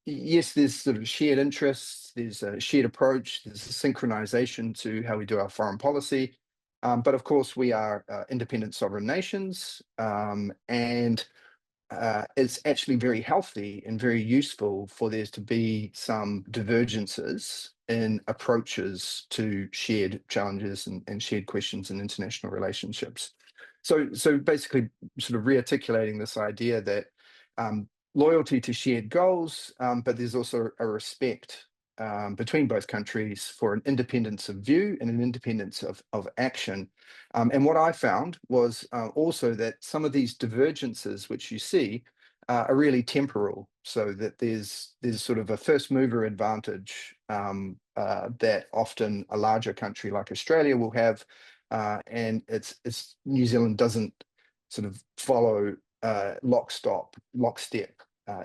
yes, there's sort of shared interests, there's a shared approach, there's a synchronization to how we do our foreign policy, but of course we are independent sovereign nations, and it's actually very healthy and very useful for there to be some divergences in approaches to shared challenges and shared questions in international relationships. So basically sort of rearticulating this idea that loyalty to shared goals, but there's also a respect between both countries for an independence of view and an independence of action. And what I found was also that some of these divergences which you see are really temporal, so that there's sort of a first mover advantage that often a larger country like Australia will have, and it's New Zealand doesn't sort of follow lockstep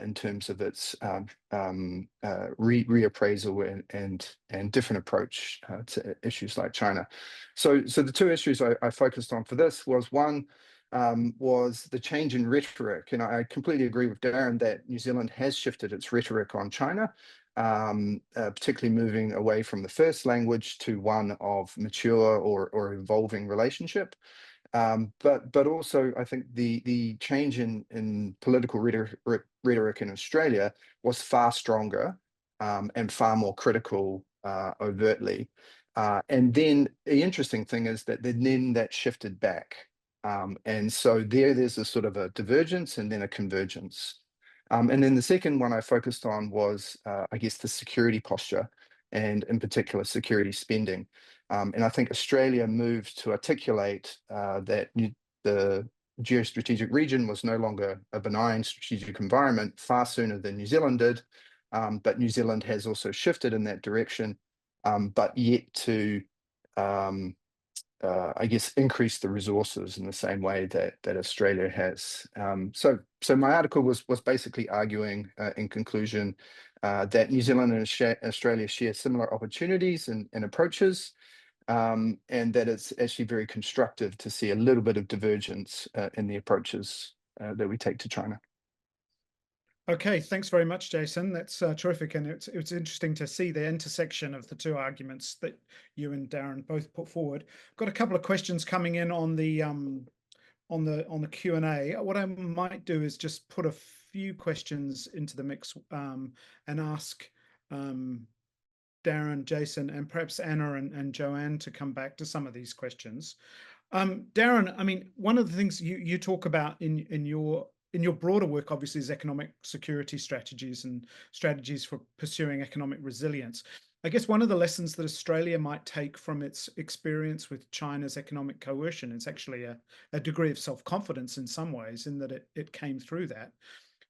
in terms of its reappraisal and different approach to issues like China. So the two issues I focused on for this was one was the change in rhetoric, and I completely agree with Darren that New Zealand has shifted its rhetoric on China, particularly moving away from the first language to one of mature or evolving relationship. But also, I think the change in political rhetoric in Australia was far stronger and far more critical overtly. And then the interesting thing is that then that shifted back. And so there's a sort of a divergence and then a convergence. And then the second one I focused on was, I guess, the security posture, and in particular, security spending. And I think Australia moved to articulate that the geostrategic region was no longer a benign strategic environment far sooner than New Zealand did. but New Zealand has also shifted in that direction, but yet to I guess increase the resources in the same way that Australia has. So my article was basically arguing, in conclusion, that New Zealand and Australia share similar opportunities and approaches, and that it's actually very constructive to see a little bit of divergence in the approaches that we take to China. Okay, thanks very much, Jason. That's terrific, and it's interesting to see the intersection of the two arguments that you and Darren both put forward. Got a couple of questions coming in on the Q&A. What I might do is just put a few questions into the mix and ask Darren, Jason, and perhaps Anna and Joanne to come back to some of these questions. Darren, I mean, one of the things you talk about in your broader work, obviously, is economic security strategies and strategies for pursuing economic resilience. I guess one of the lessons that Australia might take from its experience with China's economic coercion is actually a degree of self-confidence in some ways, in that it came through that.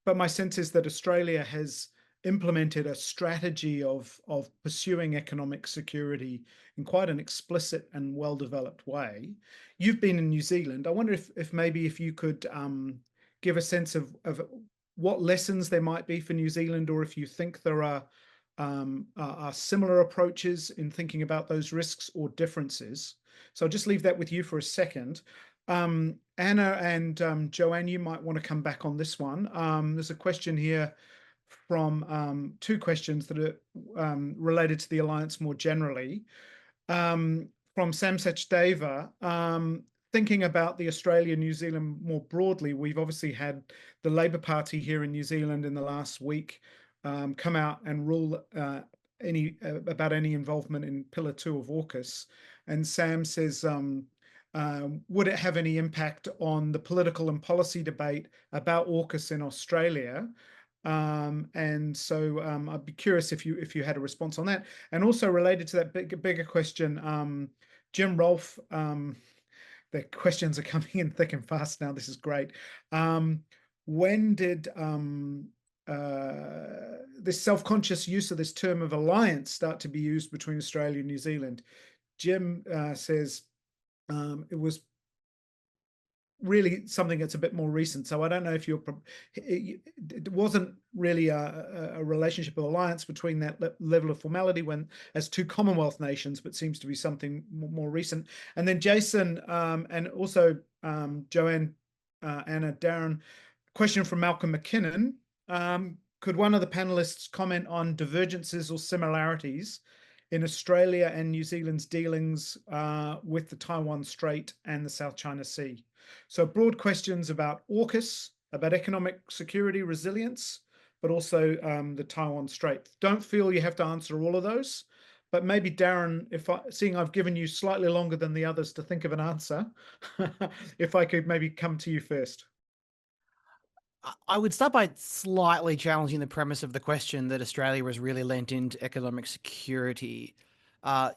But my sense is that Australia has implemented a strategy of pursuing economic security in quite an explicit and well-developed way. You've been in New Zealand. I wonder if maybe if you could give a sense of what lessons there might be for New Zealand, or if you think there are similar approaches in thinking about those risks or differences. So I'll just leave that with you for a second. Anna and Joanne, you might want to come back on this one. There's a question here from two questions that are related to the alliance more generally. From Samsech Deva, thinking about the Australia-New Zealand more broadly, we've obviously had the Labour Party here in New Zealand in the last week come out and rule about any involvement in Pillar 2 of AUKUS. And Sam says, would it have any impact on the political and policy debate about AUKUS in Australia? And so I'd be curious if you had a response on that. And also related to that bigger question, Jim Rolfe, the questions are coming in thick and fast now. This is great. When did this self-conscious use of this term of alliance start to be used between Australia and New Zealand? Jim says it was really something that's a bit more recent. So I don't know if it wasn't really a relationship of alliance between that level of formality as two Commonwealth nations, but seems to be something more recent. And then Jason and also Joanne, Anna, Darren, question from Malcolm McKinnon. Could one of the panelists comment on divergences or similarities in Australia and New Zealand's dealings with the Taiwan Strait and the South China Sea? So broad questions about AUKUS, about economic security resilience, but also the Taiwan Strait. Don't feel you have to answer all of those, but maybe Darren, seeing I've given you slightly longer than the others to think of an answer, if I could maybe come to you first. I would start by slightly challenging the premise of the question that Australia has really lent into economic security.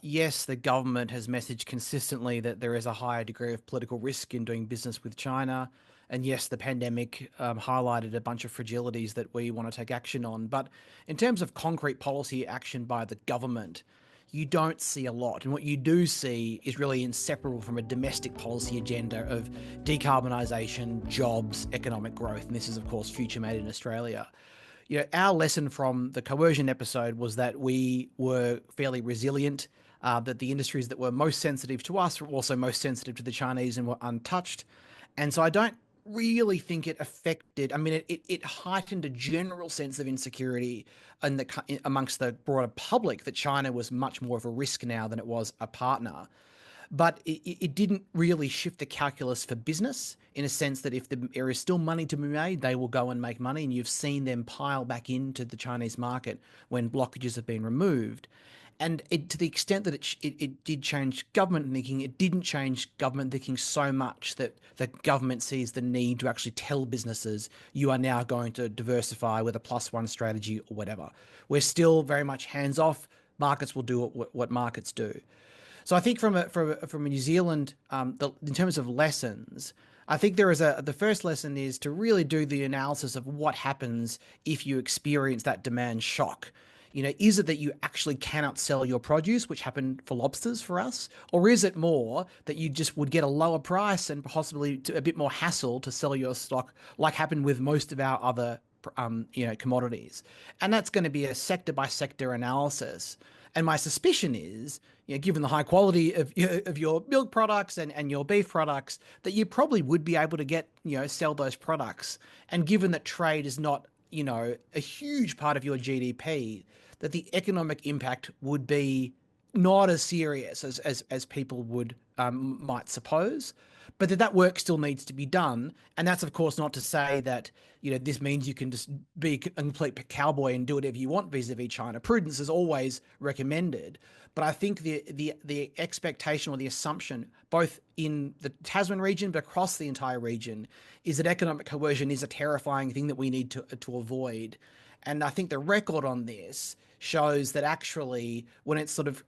Yes, the government has messaged consistently that there is a higher degree of political risk in doing business with China. And yes, the pandemic highlighted a bunch of fragilities that we want to take action on. But in terms of concrete policy action by the government, you don't see a lot. And what you do see is really inseparable from a domestic policy agenda of decarbonisation, jobs, economic growth. And this is, of course, future made in Australia. You know, our lesson from the coercion episode was that we were fairly resilient, that the industries that were most sensitive to us were also most sensitive to the Chinese and were untouched. And so I don't really think it affected, I mean, it heightened a general sense of insecurity amongst the broader public that China was much more of a risk now than it was a partner. But it didn't really shift the calculus for business, in a sense that if there is still money to be made, they will go and make money. And you've seen them pile back into the Chinese market when blockages have been removed. And to the extent that it did change government thinking, it didn't change government thinking so much that the government sees the need to actually tell businesses, you are now going to diversify with a +1 strategy or whatever. We're still very much hands off. Markets will do what markets do. So I think from a New Zealand, in terms of lessons, I think the first lesson is to really do the analysis of what happens if you experience that demand shock. Is it that you actually cannot sell your produce, which happened for lobsters for us? Or is it more that you just would get a lower price and possibly a bit more hassle to sell your stock, like happened with most of our other commodities? And that's going to be a sector by sector analysis. And my suspicion is, given the high quality of your milk products and your beef products, that you probably would be able to get, sell those products. And given that trade is not, a huge part of your GDP, that the economic impact would be not as serious as people would might suppose. But that work still needs to be done. And that's, of course, not to say that, this means you can just be a complete cowboy and do whatever you want vis-a-vis China. Prudence is always recommended. But I think the expectation or the assumption, both in the Tasman region but across the entire region, is that economic coercion is a terrifying thing that we need to avoid. And I think the record on this shows that actually, when it's sort of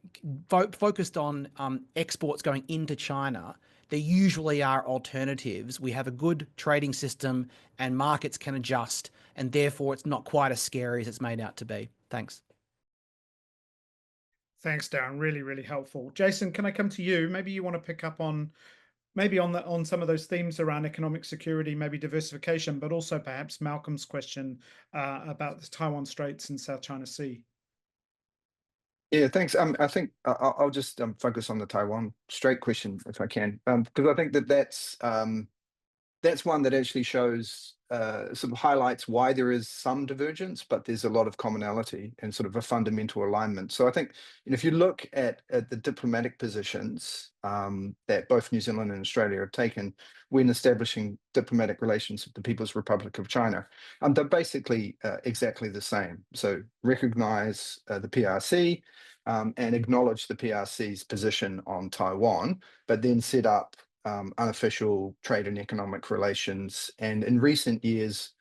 focused on exports going into China, there usually are alternatives. We have a good trading system and markets can adjust, and therefore it's not quite as scary as it's made out to be. Thanks. Thanks, Darren. Really, really helpful. Jason, can I come to you? Maybe you want to pick up on some of those themes around economic security, maybe diversification, but also perhaps Malcolm's question about the Taiwan Straits and South China Sea. Yeah, thanks. I think I'll just focus on the Taiwan Strait question if I can, because I think that's one that actually shows sort of highlights why there is some divergence, but there's a lot of commonality and sort of a fundamental alignment. So I think if you look at the diplomatic positions that both New Zealand and Australia have taken when establishing diplomatic relations with the People's Republic of China, they're basically exactly the same. So recognise the PRC and acknowledge the PRC's position on Taiwan, but then set up unofficial trade and economic relations, and in recent years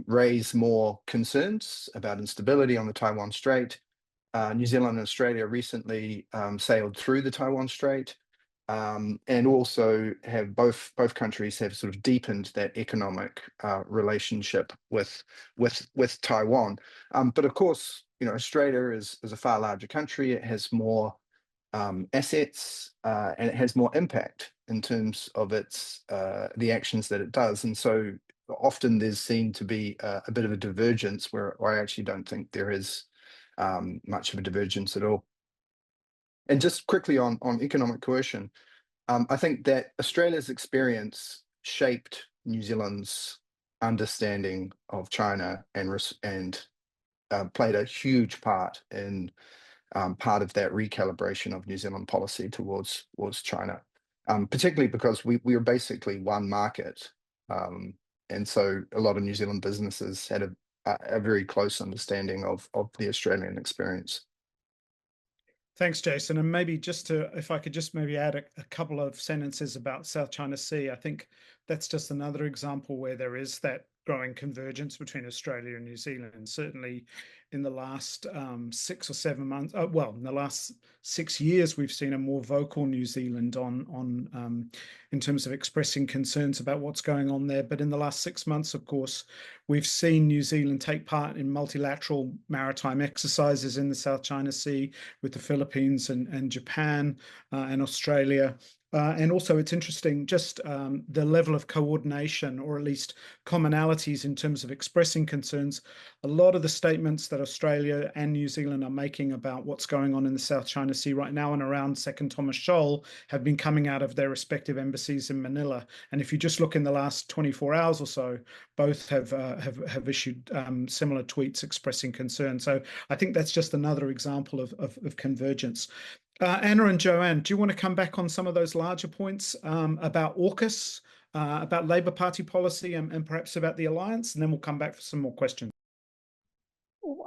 raise more concerns about instability on the Taiwan Strait. New Zealand and Australia recently sailed through the Taiwan Strait, and also have both countries have sort of deepened that economic relationship with Taiwan. But of course, Australia is a far larger country. It has more assets and it has more impact in terms of its the actions that it does, and so often there's seen to be a bit of a divergence where I actually don't think there is much of a divergence at all. And just quickly on economic coercion, I think that Australia's experience shaped New Zealand's understanding of China and played a huge part in part of that recalibration of New Zealand policy towards China, particularly because we are basically one market, and so a lot of New Zealand businesses had a very close understanding of the Australian experience. Thanks, Jason. And maybe if I could just maybe add a couple of sentences about South China Sea. I think that's just another example where there is that growing convergence between Australia and New Zealand. Certainly in the last 6 or 7 months, in the last 6 years, we've seen a more vocal New Zealand in terms of expressing concerns about what's going on there. But in the last 6 months, of course, we've seen New Zealand take part in multilateral maritime exercises in the South China Sea with the Philippines and Japan and Australia. And also it's interesting just the level of coordination, or at least commonalities in terms of expressing concerns. A lot of the statements that Australia and New Zealand are making about what's going on in the South China Sea right now and around Second Thomas Shoal have been coming out of their respective embassies in Manila. And if you just look in the last 24 hours or so, both have issued similar tweets expressing concern. So I think that's just another example of convergence. Anna and Joanne, do you want to come back on some of those larger points about AUKUS, about Labour Party policy, and perhaps about the alliance, and then we'll come back for some more questions.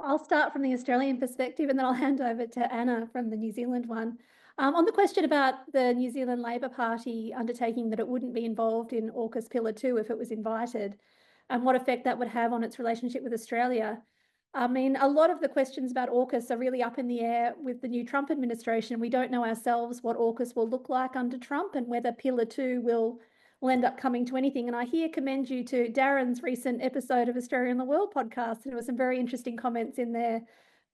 I'll start from the Australian perspective and then I'll hand over to Anna from the New Zealand one. On the question about the New Zealand Labour Party undertaking that it wouldn't be involved in AUKUS Pillar 2 if it was invited, and what effect that would have on its relationship with Australia. I mean, a lot of the questions about AUKUS are really up in the air with the new Trump administration. We don't know ourselves what AUKUS will look like under Trump and whether Pillar 2 will will end up coming to anything. And I here commend you to Darren's recent episode of Australia and the World podcast. And there were some very interesting comments in there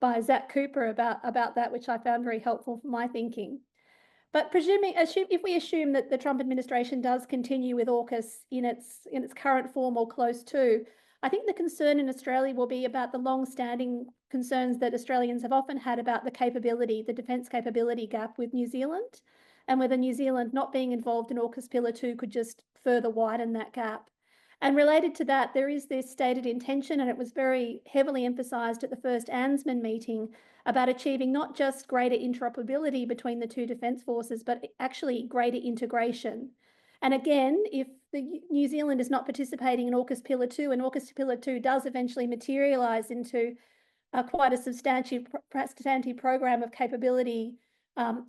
by Zach Cooper about that, which I found very helpful for my thinking. But if we assume that the Trump administration does continue with AUKUS in its current form or close to, I think the concern in Australia will be about the long-standing concerns that Australians have often had about the defence capability gap with New Zealand, and whether New Zealand not being involved in AUKUS Pillar 2 could just further widen that gap. And related to that, there is this stated intention, and it was very heavily emphasised at the first ANZMAN meeting, about achieving not just greater interoperability between the two defence forces, but actually greater integration. And again, if New Zealand is not participating in AUKUS Pillar 2, and AUKUS Pillar 2 does eventually materialise into quite a substantive program of capability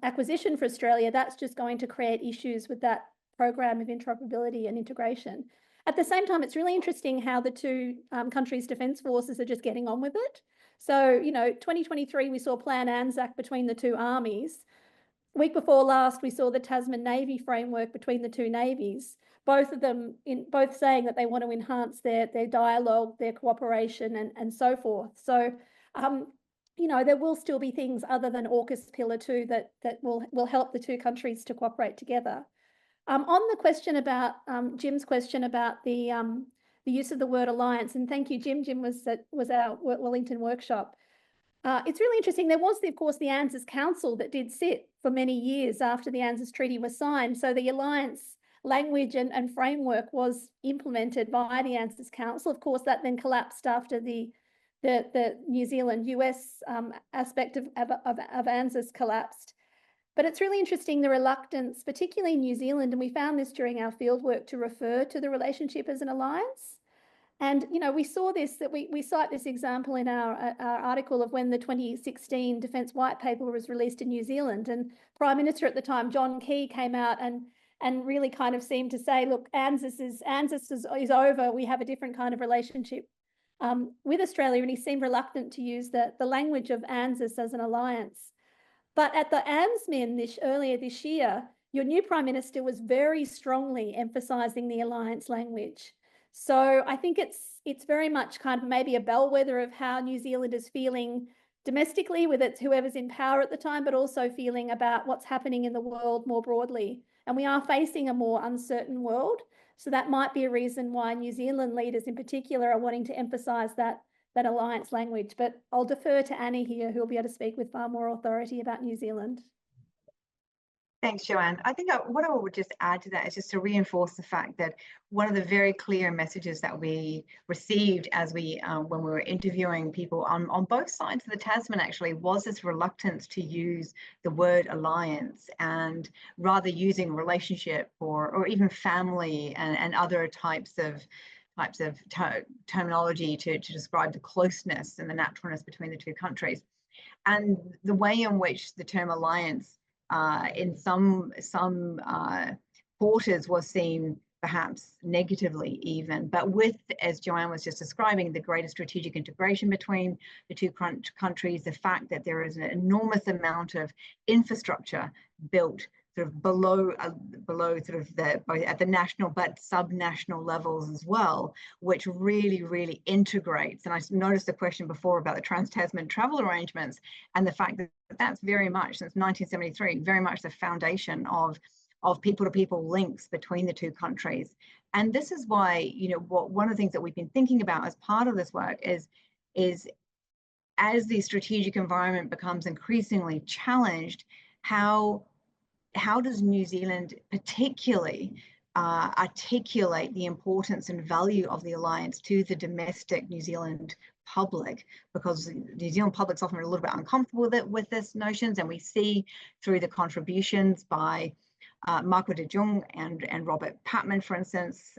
acquisition for Australia, that's just going to create issues with that program of interoperability and integration. At the same time, it's really interesting how the two countries' defence forces are just getting on with it. So, 2023, we saw Plan ANZAC between the two armies. Week before last, we saw the Tasman Navy framework between the two navies, both of them both saying that they want to enhance their dialogue, their cooperation, and so forth. So, there will still be things other than AUKUS Pillar 2 that will help the two countries to cooperate together. On the question about Jim's question about the use of the word alliance, and thank you, Jim. Jim was our Wellington workshop. It's really interesting. There was, of course, the ANZUS Council that did sit for many years after the ANZUS Treaty was signed. So the alliance language and framework was implemented by the ANZUS Council. Of course, that then collapsed after the New Zealand-US aspect of ANZUS collapsed. But it's really interesting, the reluctance, particularly in New Zealand, and we found this during our fieldwork, to refer to the relationship as an alliance. And, we saw this, that we cite this example in our article of when the 2016 Defence White Paper was released in New Zealand. And Prime Minister at the time, John Key, came out and really kind of seemed to say, look, ANZUS is over. We have a different kind of relationship with Australia. And he seemed reluctant to use the language of ANZUS as an alliance. But at the ANZMIN earlier this year, your new Prime Minister was very strongly emphasising the alliance language. So I think it's very much kind of maybe a bellwether of how New Zealand is feeling domestically with whoever's in power at the time, but also feeling about what's happening in the world more broadly. And we are facing a more uncertain world. So that might be a reason why New Zealand leaders in particular are wanting to emphasise that alliance language. But I'll defer to Annie here, who will be able to speak with far more authority about New Zealand. Thanks, Joanne. I think what I would just add to that is just to reinforce the fact that one of the very clear messages that we received as when we were interviewing people on both sides of the Tasman actually was this reluctance to use the word alliance, and rather using relationship or even family and other types of terminology to describe the closeness and the naturalness between the two countries. And the way in which the term alliance in some quarters was seen perhaps negatively even, but with, as Joanne was just describing, the greater strategic integration between the two countries, the fact that there is an enormous amount of infrastructure built sort of below sort of both at the national but sub-national levels as well, which really integrates. And I noticed the question before about the trans-Tasman travel arrangements, and the fact that that's very much, since 1973, very much the foundation of people-to-people links between the two countries. And this is why, one of the things that we've been thinking about as part of this work is as the strategic environment becomes increasingly challenged, how does New Zealand particularly articulate the importance and value of the alliance to the domestic New Zealand public? Because the New Zealand public's often a little bit uncomfortable with this notions, and we see through the contributions by Marco de Jong and Robert Patman, for instance,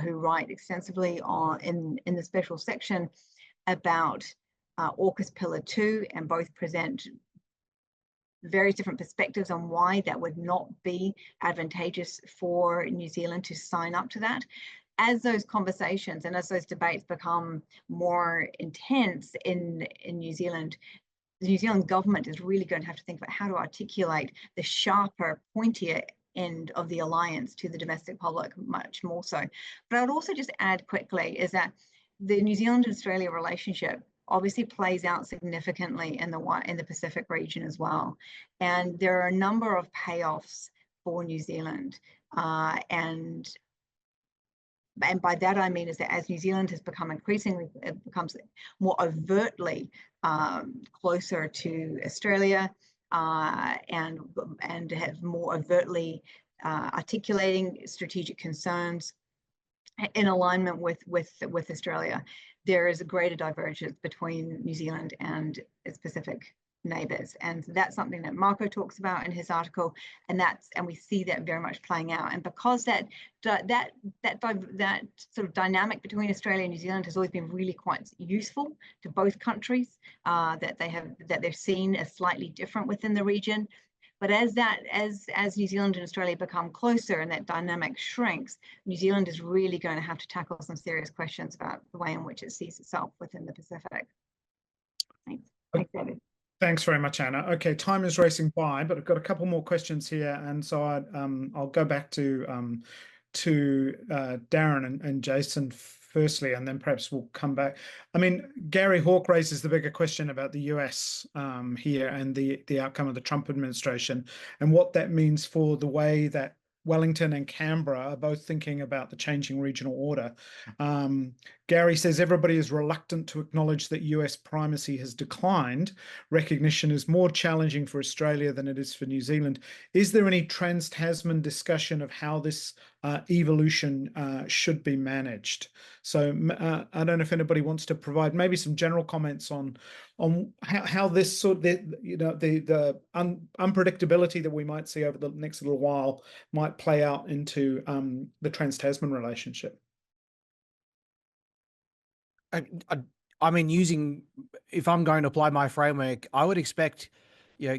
who write extensively in the special section about AUKUS Pillar 2, and both present various different perspectives on why that would not be advantageous for New Zealand to sign up to that. As those conversations and as those debates become more intense in New Zealand, the New Zealand government is really going to have to think about how to articulate the sharper, pointier end of the alliance to the domestic public, much more so. But I would also just add quickly is that the New Zealand and Australia relationship obviously plays out significantly in the Pacific region as well. And there are a number of payoffs for New Zealand. And by that I mean is that as New Zealand has become increasingly, it becomes more overtly closer to Australia and have more overtly articulating strategic concerns in alignment with Australia, there is a greater divergence between New Zealand and its Pacific neighbours, and that's something that Marco talks about in his article, and we see that very much playing out. And because that sort of dynamic between Australia and New Zealand has always been really quite useful to both countries, that they're seen as slightly different within the region. But as New Zealand and Australia become closer and that dynamic shrinks, New Zealand is really going to have to tackle some serious questions about the way in which it sees itself within the Pacific. Thanks. Thanks, David. Thanks very much, Anna. Okay, time is racing by, but I've got a couple more questions here, and so I'll go back to Darren and Jason firstly, and then perhaps we'll come back. I mean, Gary Hawke raises the bigger question about the US here and the outcome of the Trump administration and what that means for the way that Wellington and Canberra are both thinking about the changing regional order. Gary says everybody is reluctant to acknowledge that US primacy has declined. Recognition is more challenging for Australia than it is for New Zealand. Is there any trans-Tasman discussion of how this evolution should be managed? So I don't know if anybody wants to provide maybe some general comments on how this sort of, the unpredictability that we might see over the next little while might play out into the trans-Tasman relationship. I mean, if I'm going to apply my framework, I would expect,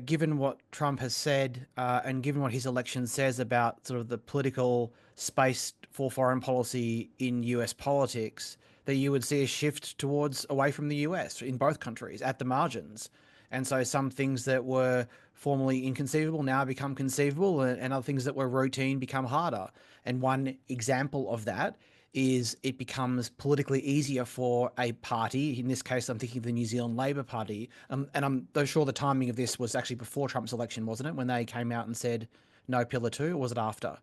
given what Trump has said and given what his election says about sort of the political space for foreign policy in US politics, that you would see a shift towards away from the US in both countries at the margins. And so some things that were formerly inconceivable now become conceivable, and other things that were routine become harder. And one example of that is it becomes politically easier for a party. In this case, I'm thinking of the New Zealand Labor Party. And I'm sure the timing of this was actually before Trump's election, wasn't it? When they came out and said no Pillar 2, or was it after?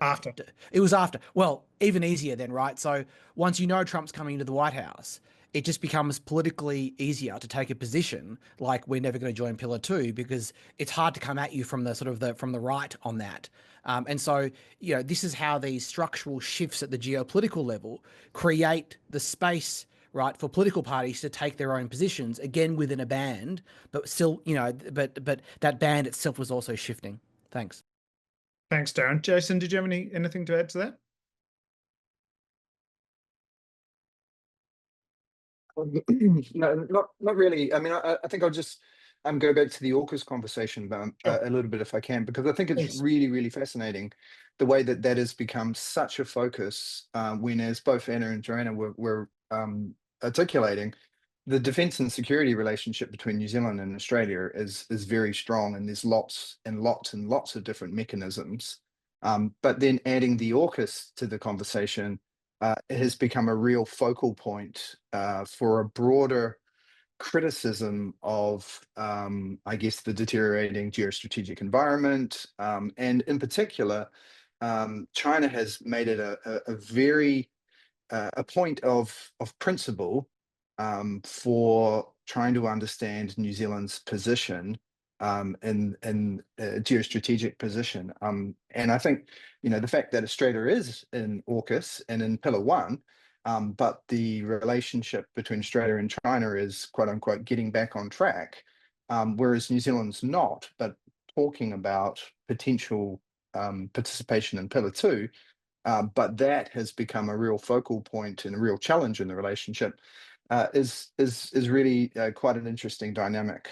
After. It was after. Well, even easier then, right? So once you know Trump's coming into the White House, it just becomes politically easier to take a position like we're never going to join Pillar 2, because it's hard to come at you from the right on that. And so, this is how these structural shifts at the geopolitical level create the space, right, for political parties to take their own positions, again within a band, but still, but that band itself was also shifting. Thanks. Thanks, Darren. Jason, did you have anything to add to that? No, not really. I mean, I think I'll just go back to the AUKUS conversation a little bit if I can, because I think it's really, really fascinating the way that has become such a focus when, as both Anna and Joanna were articulating, the defence and security relationship between New Zealand and Australia is very strong, and there's lots and lots and lots of different mechanisms. But then adding the AUKUS to the conversation has become a real focal point for a broader criticism of, I guess, the deteriorating geostrategic environment. And in particular, China has made it a very a point of principle for trying to understand New Zealand's position in geostrategic position. And I think, the fact that Australia is in AUKUS and in Pillar 1, but the relationship between Australia and China is, quote unquote, getting back on track, whereas New Zealand's not, but talking about potential participation in Pillar 2, but that has become a real focal point and a real challenge in the relationship, is really quite an interesting dynamic.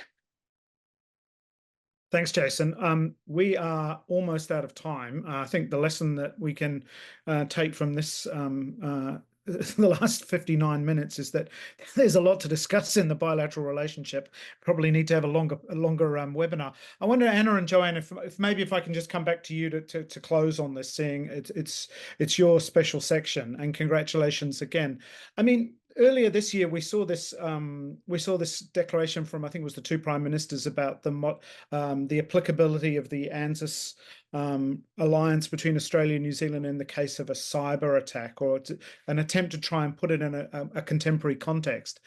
Thanks, Jason. We are almost out of time. I think the lesson that we can take from this the last 59 minutes is that there's a lot to discuss in the bilateral relationship. Probably need to have a longer webinar. I wonder, Anna and Joanne, if maybe if I can just come back to you to close on this, seeing it's your special section, and congratulations again. I mean, earlier this year we saw this declaration from, I think it was the two prime ministers, about the applicability of the ANZIIA alliance between Australia and New Zealand in the case of a cyber attack, or an attempt to try and put it in a contemporary context.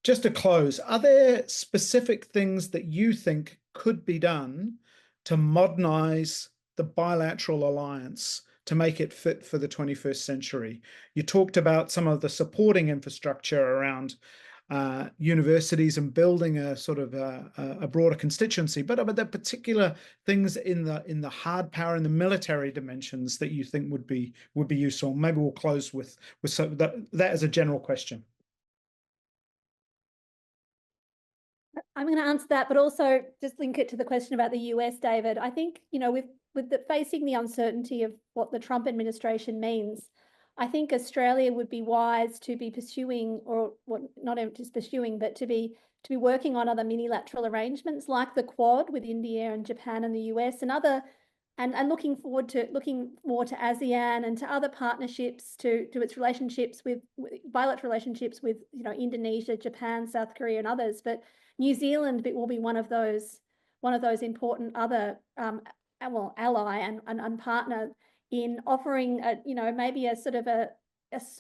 Just to close, are there specific things that you think could be done to modernize the bilateral alliance to make it fit for the 21st century? You talked about some of the supporting infrastructure around universities and building a sort of a broader constituency, but are there particular things in the hard power and the military dimensions that you think would be useful? Maybe we'll close with that as a general question. I'm going to answer that, but also just link it to the question about the US, David. I think, you know, facing the uncertainty of what the Trump administration means, I think Australia would be wise to be pursuing, or not just pursuing, but to be working on other minilateral arrangements like the Quad with India and Japan and the US, and looking more to ASEAN and to other partnerships, to its relationships with bilateral relationships with, you know, Indonesia, Japan, South Korea, and others. But New Zealand will be one of those important other ally and partner in offering you know, maybe a sort of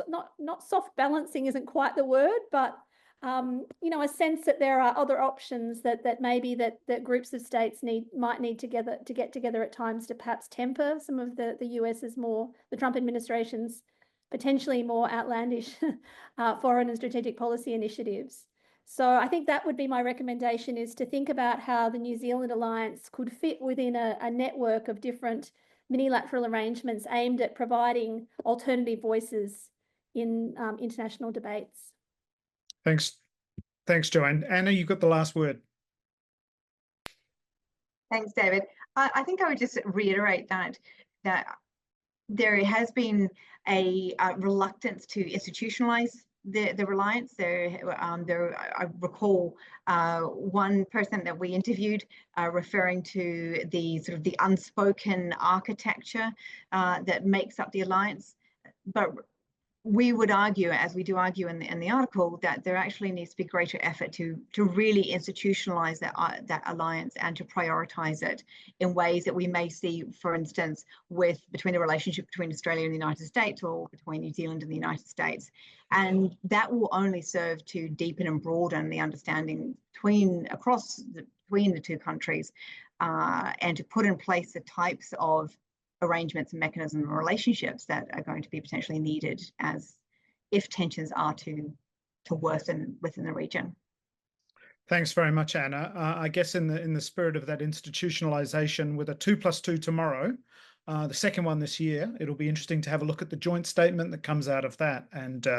not soft balancing isn't quite the word, but you know, a sense that there are other options that maybe that groups of states might need to get together at times to perhaps temper some of the US's the Trump administration's potentially more outlandish foreign and strategic policy initiatives. So I think that would be my recommendation, is to think about how the New Zealand alliance could fit within a network of different minilateral arrangements aimed at providing alternative voices in international debates. Thanks, Joanne. Anna, you've got the last word. Thanks, David. I think I would just reiterate that there has been a reluctance to institutionalize the reliance. I recall one person that we interviewed referring to the sort of the unspoken architecture that makes up the alliance. But we would argue, as we do argue in the article, that there actually needs to be greater effort to really institutionalize that alliance and to prioritize it in ways that we may see, for instance, between the relationship between Australia and the United States, or between New Zealand and the United States. And that will only serve to deepen and broaden the understanding between the two countries, and to put in place the types of arrangements and mechanisms and relationships that are going to be potentially needed if tensions are to worsen within the region. Thanks very much, Anna. I guess in the spirit of that institutionalization, with a 2+2 tomorrow, the second one this year, it'll be interesting to have a look at the joint statement that comes out of that, and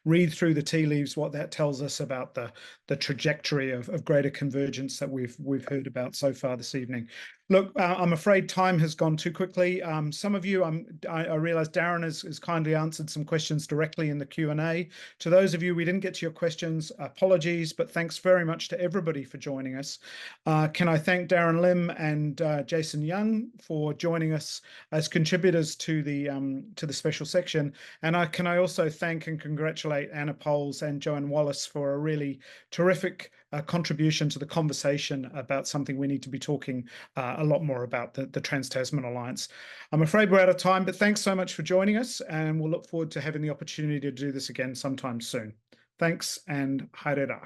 read through the tea leaves, what that tells us about the trajectory of greater convergence that we've heard about so far this evening. Look, I'm afraid time has gone too quickly. Some of you, I realize Darren has kindly answered some questions directly in the Q&A. To those of you we didn't get to your questions, apologies, but thanks very much to everybody for joining us. Can I thank Darren Lim and Jason Young for joining us as contributors to the special section, and can I also thank and congratulate Anna Powles and Joanne Wallis for a really terrific contribution to the conversation about something we need to be talking a lot more about, the Trans-Tasman Alliance. I'm afraid we're out of time, but thanks so much for joining us, and we'll look forward to having the opportunity to do this again sometime soon. Thanks, and haere rā.